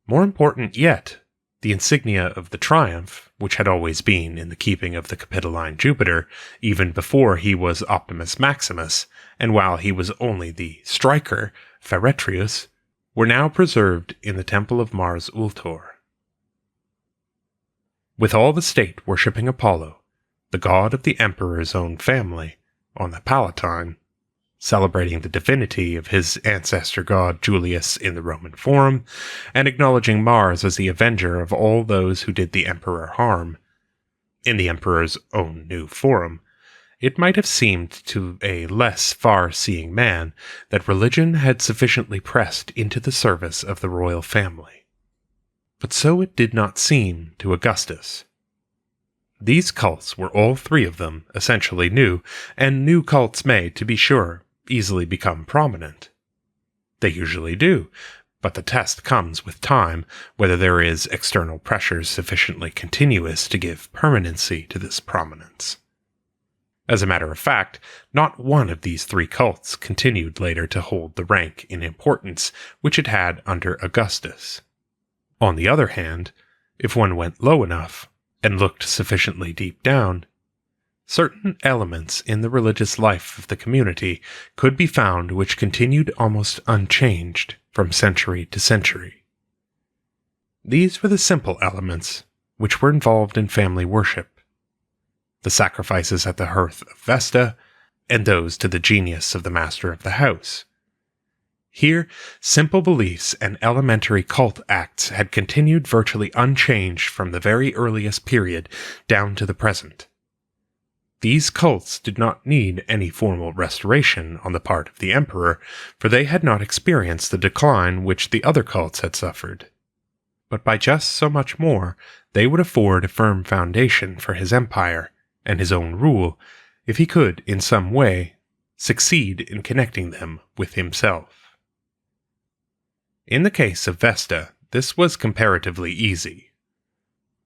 More important yet, the insignia of the triumph, which had always been in the keeping of the Capitoline Jupiter, even before he was Optimus Maximus, and while he was only the striker, Feretrius, were now preserved in the temple of Mars Ultor. With all the state worshipping Apollo, the god of the emperor's own family, on the Palatine, celebrating the divinity of his ancestor god Julius in the Roman Forum, and acknowledging Mars as the avenger of all those who did the emperor harm, in the emperor's own new Forum, it might have seemed to a less far-seeing man that religion had sufficiently pressed into the service of the royal family. But so it did not seem to Augustus. These cults were all three of them essentially new, and new cults may, to be sure, easily become prominent. They usually do, but the test comes with time whether there is external pressure sufficiently continuous to give permanency to this prominence. As a matter of fact, not one of these three cults continued later to hold the rank in importance which it had under Augustus. On the other hand, if one went low enough and looked sufficiently deep down, certain elements in the religious life of the community could be found which continued almost unchanged from century to century. These were the simple elements which were involved in family worship: the sacrifices at the hearth of Vesta, and those to the genius of the master of the house. Here, simple beliefs and elementary cult acts had continued virtually unchanged from the very earliest period down to the present. These cults did not need any formal restoration on the part of the emperor, for they had not experienced the decline which the other cults had suffered. But by just so much more, they would afford a firm foundation for his empire and his own rule, if he could, in some way, succeed in connecting them with himself. In the case of Vesta, this was comparatively easy.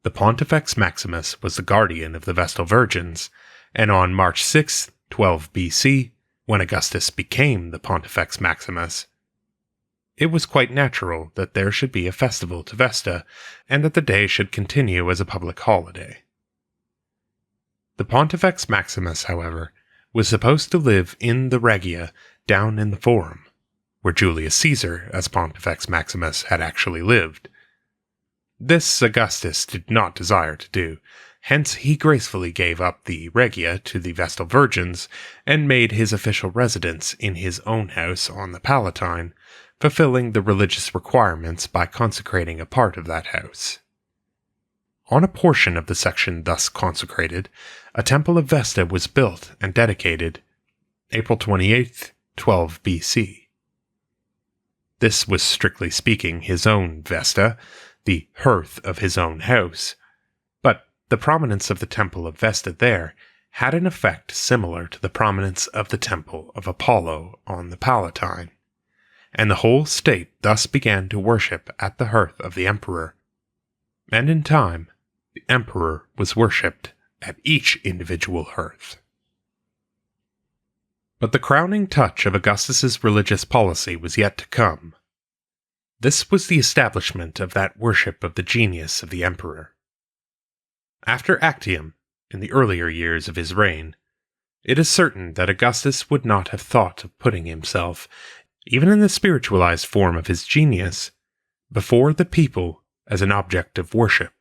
The Pontifex Maximus was the guardian of the Vestal Virgins, and on March 6, 12 BC, when Augustus became the Pontifex Maximus, it was quite natural that there should be a festival to Vesta, and that the day should continue as a public holiday. The Pontifex Maximus, however, was supposed to live in the Regia down in the Forum, where Julius Caesar, as Pontifex Maximus, had actually lived. This Augustus did not desire to do, hence he gracefully gave up the Regia to the Vestal Virgins and made his official residence in his own house on the Palatine, fulfilling the religious requirements by consecrating a part of that house. On a portion of the section thus consecrated, a temple of Vesta was built and dedicated April 28, 12 BC. This was strictly speaking his own Vesta, the hearth of his own house, but the prominence of the temple of Vesta there had an effect similar to the prominence of the temple of Apollo on the Palatine, and the whole state thus began to worship at the hearth of the emperor, and in time the emperor was worshipped at each individual hearth. But the crowning touch of Augustus's religious policy was yet to come. This was the establishment of that worship of the genius of the emperor. After Actium, in the earlier years of his reign, it is certain that Augustus would not have thought of putting himself, even in the spiritualized form of his genius, before the people as an object of worship.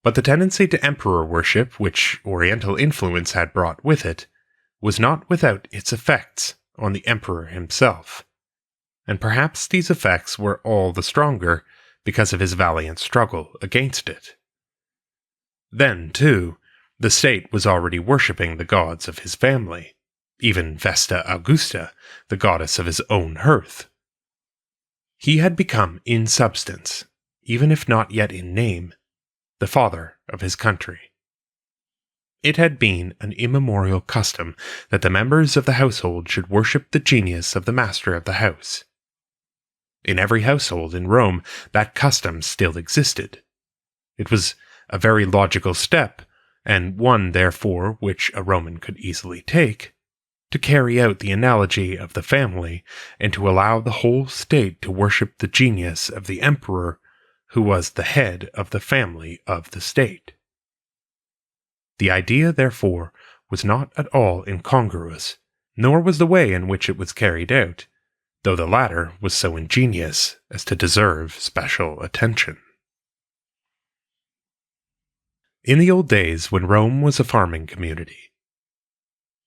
But the tendency to emperor worship, which Oriental influence had brought with it, was not without its effects on the emperor himself, and perhaps these effects were all the stronger because of his valiant struggle against it. Then, too, the state was already worshipping the gods of his family, even Vesta Augusta, the goddess of his own hearth. He had become, in substance, even if not yet in name, the father of his country. It had been an immemorial custom that the members of the household should worship the genius of the master of the house. In every household in Rome, that custom still existed. It was a very logical step, and one, therefore, which a Roman could easily take, to carry out the analogy of the family, and to allow the whole state to worship the genius of the emperor, who was the head of the family of the state. The idea, therefore, was not at all incongruous, nor was the way in which it was carried out, though the latter was so ingenious as to deserve special attention. In the old days, when Rome was a farming community,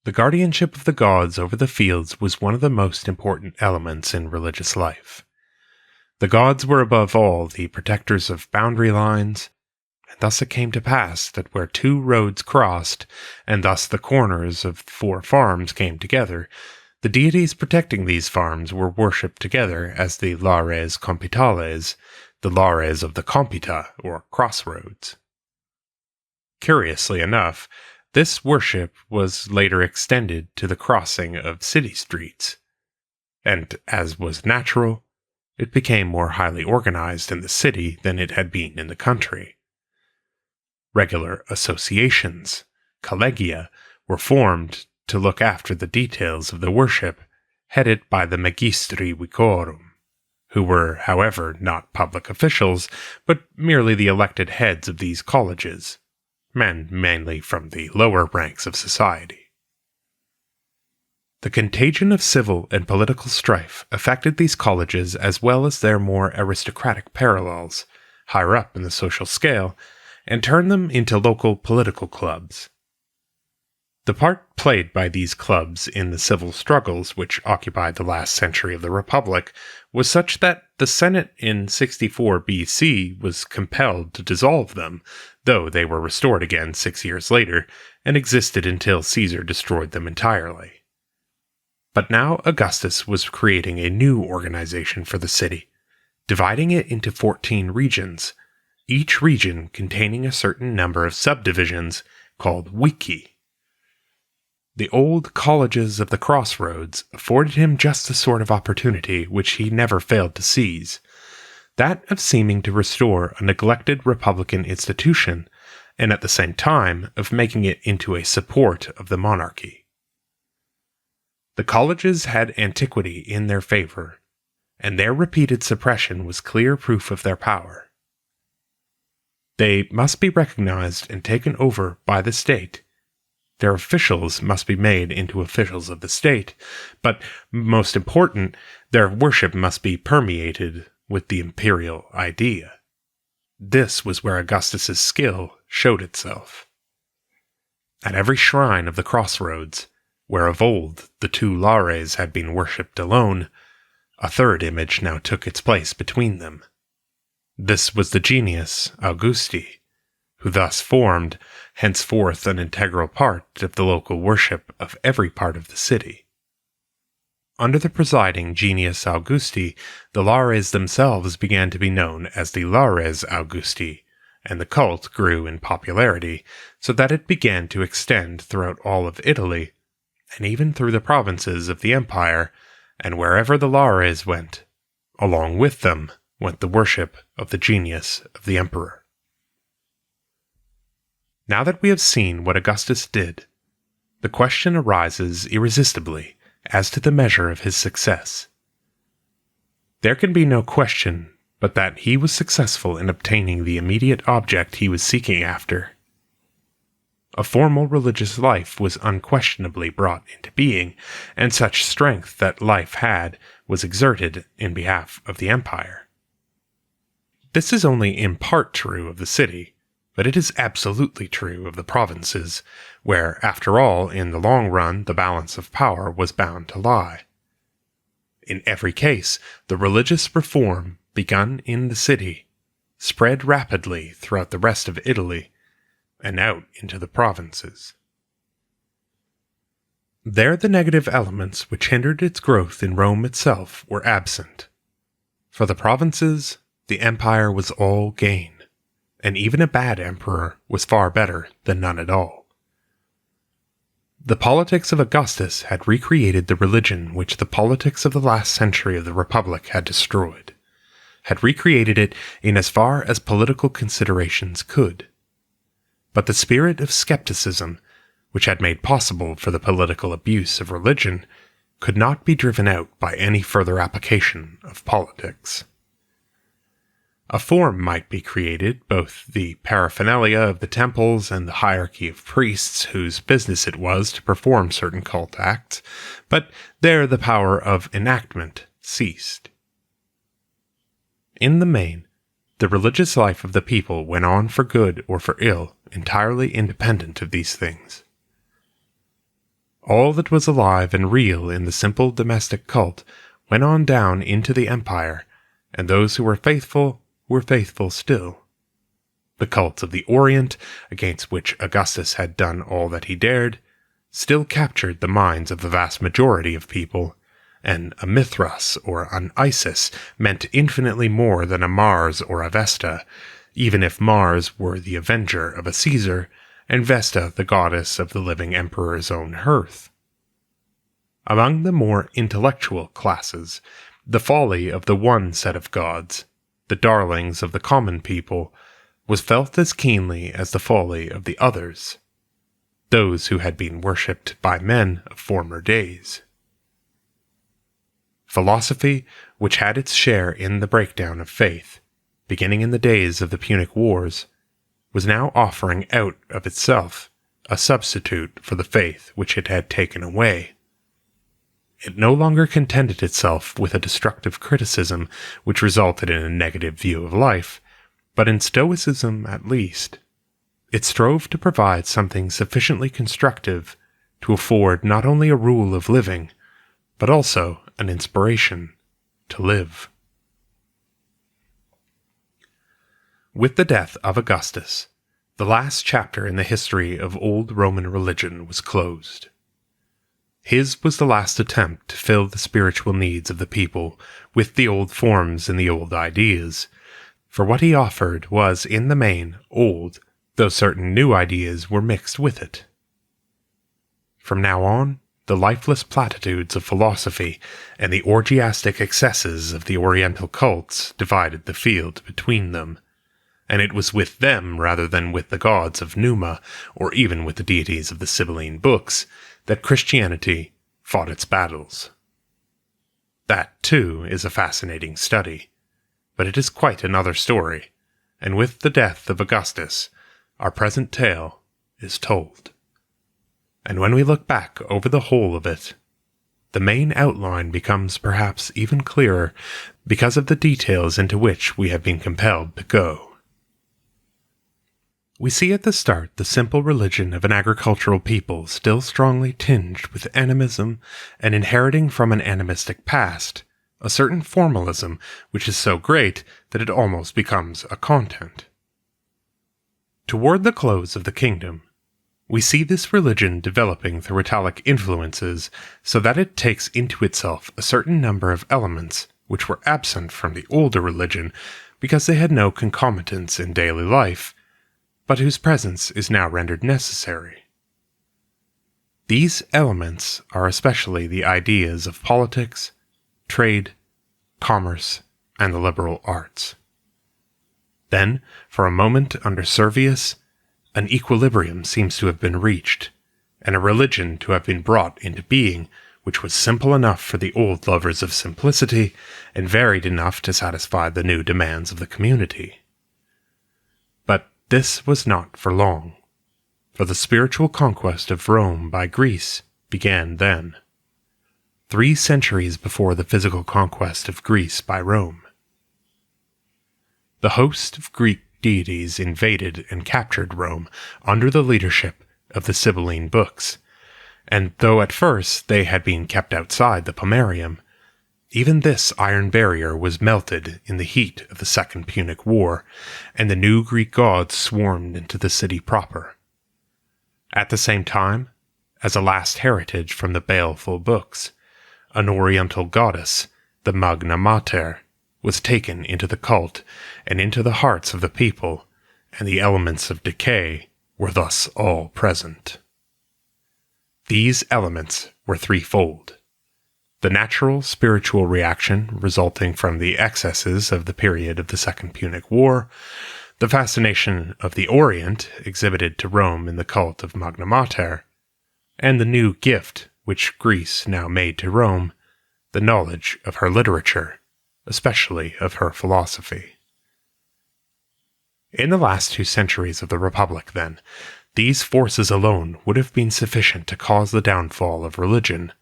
the guardianship of the gods over the fields was one of the most important elements in religious life. The gods were above all the protectors of boundary lines, and thus it came to pass that where two roads crossed, and thus the corners of 4 farms came together, the deities protecting these farms were worshipped together as the lares compitales, the lares of the compita, or crossroads. Curiously enough, this worship was later extended to the crossing of city streets, and, as was natural, it became more highly organized in the city than it had been in the country. Regular associations, collegia, were formed to look after the details of the worship, headed by the magistri vicorum, who were, however, not public officials, but merely the elected heads of these colleges, men mainly from the lower ranks of society. The contagion of civil and political strife affected these colleges as well as their more aristocratic parallels, higher up in the social scale, and turned them into local political clubs. The part played by these clubs in the civil struggles which occupied the last century of the Republic was such that the Senate in 64 BC was compelled to dissolve them, though they were restored again 6 years later and existed until Caesar destroyed them entirely. But now Augustus was creating a new organization for the city, dividing it into 14 regions, each region containing a certain number of subdivisions called vici. The old colleges of the crossroads afforded him just the sort of opportunity which he never failed to seize, that of seeming to restore a neglected republican institution, and at the same time of making it into a support of the monarchy. The colleges had antiquity in their favor, and their repeated suppression was clear proof of their power. They must be recognized and taken over by the state. Their officials must be made into officials of the state, but, most important, their worship must be permeated with the imperial idea. This was where Augustus's skill showed itself. At every shrine of the crossroads, where of old the two Lares had been worshipped alone, a third image now took its place between them. This was the genius Augusti, who thus formed, henceforth, an integral part of the local worship of every part of the city. Under the presiding genius Augusti, the Lares themselves began to be known as the Lares Augusti, and the cult grew in popularity, so that it began to extend throughout all of Italy, and even through the provinces of the empire, and wherever the Lares went, along with them went the worship of the genius of the emperor. Now that we have seen what Augustus did, the question arises irresistibly as to the measure of his success. There can be no question but that he was successful in obtaining the immediate object he was seeking after. A formal religious life was unquestionably brought into being, and such strength that life had was exerted in behalf of the empire. This is only in part true of the city, but it is absolutely true of the provinces, where, after all, in the long run, the balance of power was bound to lie. In every case, the religious reform, begun in the city, spread rapidly throughout the rest of Italy, and out into the provinces. There the negative elements which hindered its growth in Rome itself were absent. For the provinces, the empire was all gain, and even a bad emperor was far better than none at all. The politics of Augustus had recreated the religion which the politics of the last century of the Republic had destroyed, had recreated it in as far as political considerations could. But the spirit of skepticism, which had made possible for the political abuse of religion, could not be driven out by any further application of politics. A form might be created, both the paraphernalia of the temples and the hierarchy of priests whose business it was to perform certain cult acts, but there the power of enactment ceased. In the main, the religious life of the people went on for good or for ill, entirely independent of these things. All that was alive and real in the simple domestic cult went on down into the empire, and those who were faithful still. The cult of the Orient, against which Augustus had done all that he dared, still captured the minds of the vast majority of people, and a Mithras or an Isis meant infinitely more than a Mars or a Vesta, even if Mars were the avenger of a Caesar, and Vesta the goddess of the living emperor's own hearth. Among the more intellectual classes, the folly of the one set of gods, the darlings of the common people, was felt as keenly as the folly of the others, those who had been worshipped by men of former days. Philosophy, which had its share in the breakdown of faith, beginning in the days of the Punic Wars, was now offering out of itself a substitute for the faith which it had taken away. It no longer contented itself with a destructive criticism which resulted in a negative view of life, but in Stoicism at least, it strove to provide something sufficiently constructive to afford not only a rule of living, but also an inspiration to live. With the death of Augustus, the last chapter in the history of old Roman religion was closed. His was the last attempt to fill the spiritual needs of the people with the old forms and the old ideas, for what he offered was, in the main, old, though certain new ideas were mixed with it. From now on, the lifeless platitudes of philosophy and the orgiastic excesses of the Oriental cults divided the field between them, and it was with them rather than with the gods of Numa, or even with the deities of the Sibylline books, that Christianity fought its battles. That, too, is a fascinating study, but it is quite another story, and with the death of Augustus, our present tale is told. And when we look back over the whole of it, the main outline becomes perhaps even clearer because of the details into which we have been compelled to go. We see at the start the simple religion of an agricultural people still strongly tinged with animism and inheriting from an animistic past a certain formalism which is so great that it almost becomes a content. Toward the close of the kingdom, we see this religion developing through Italic influences so that it takes into itself a certain number of elements which were absent from the older religion because they had no concomitants in daily life, but whose presence is now rendered necessary. These elements are especially the ideas of politics, trade, commerce, and the liberal arts. Then, for a moment under Servius, an equilibrium seems to have been reached, and a religion to have been brought into being which was simple enough for the old lovers of simplicity and varied enough to satisfy the new demands of the community. But this was not for long, for the spiritual conquest of Rome by Greece began then, 3 centuries before the physical conquest of Greece by Rome. The host of Greek deities invaded and captured Rome under the leadership of the Sibylline books, and though at first they had been kept outside the Pomerium, even this iron barrier was melted in the heat of the Second Punic War, and the new Greek gods swarmed into the city proper. At the same time, as a last heritage from the baleful books, an oriental goddess, the Magna Mater, was taken into the cult and into the hearts of the people, and the elements of decay were thus all present. These elements were threefold: the natural spiritual reaction resulting from the excesses of the period of the Second Punic War, the fascination of the Orient exhibited to Rome in the cult of Magna Mater, and the new gift which Greece now made to Rome, the knowledge of her literature, especially of her philosophy. In the last 2 centuries of the Republic, then, these forces alone would have been sufficient to cause the downfall of religion,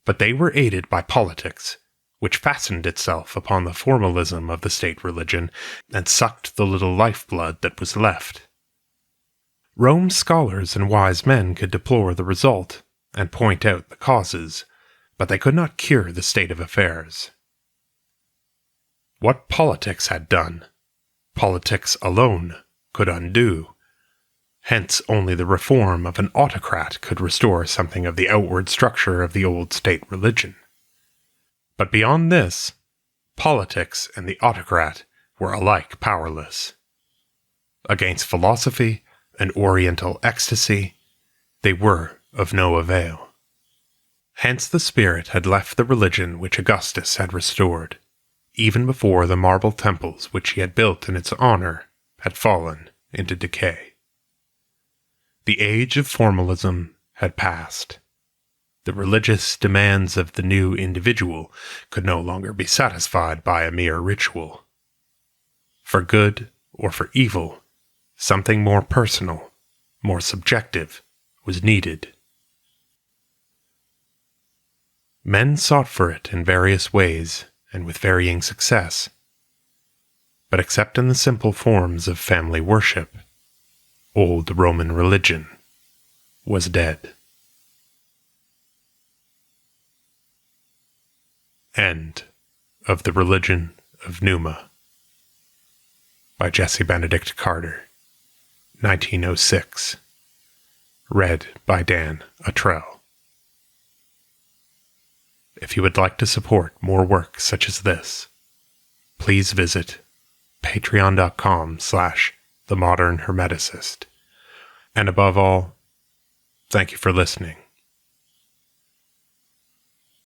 but they were aided by politics, which fastened itself upon the formalism of the state religion and sucked the little lifeblood that was left. Rome's scholars and wise men could deplore the result and point out the causes, but they could not cure the state of affairs. What politics had done, politics alone could undo. Hence only the reform of an autocrat could restore something of the outward structure of the old state religion. But beyond this, politics and the autocrat were alike powerless. Against philosophy and oriental ecstasy, they were of no avail. Hence the spirit had left the religion which Augustus had restored, even before the marble temples which he had built in its honor had fallen into decay. The age of formalism had passed. The religious demands of the new individual could no longer be satisfied by a mere ritual. For good or for evil, something more personal, more subjective, was needed. Men sought for it in various ways and with varying success, but except in the simple forms of family worship, old Roman religion was dead. End of the Religion of Numa by Jesse Benedict Carter, 1906. Read by Dan Attrell. If you would like to support more work such as this, please visit patreon.com/themodernhermeticist. And above all, thank you for listening.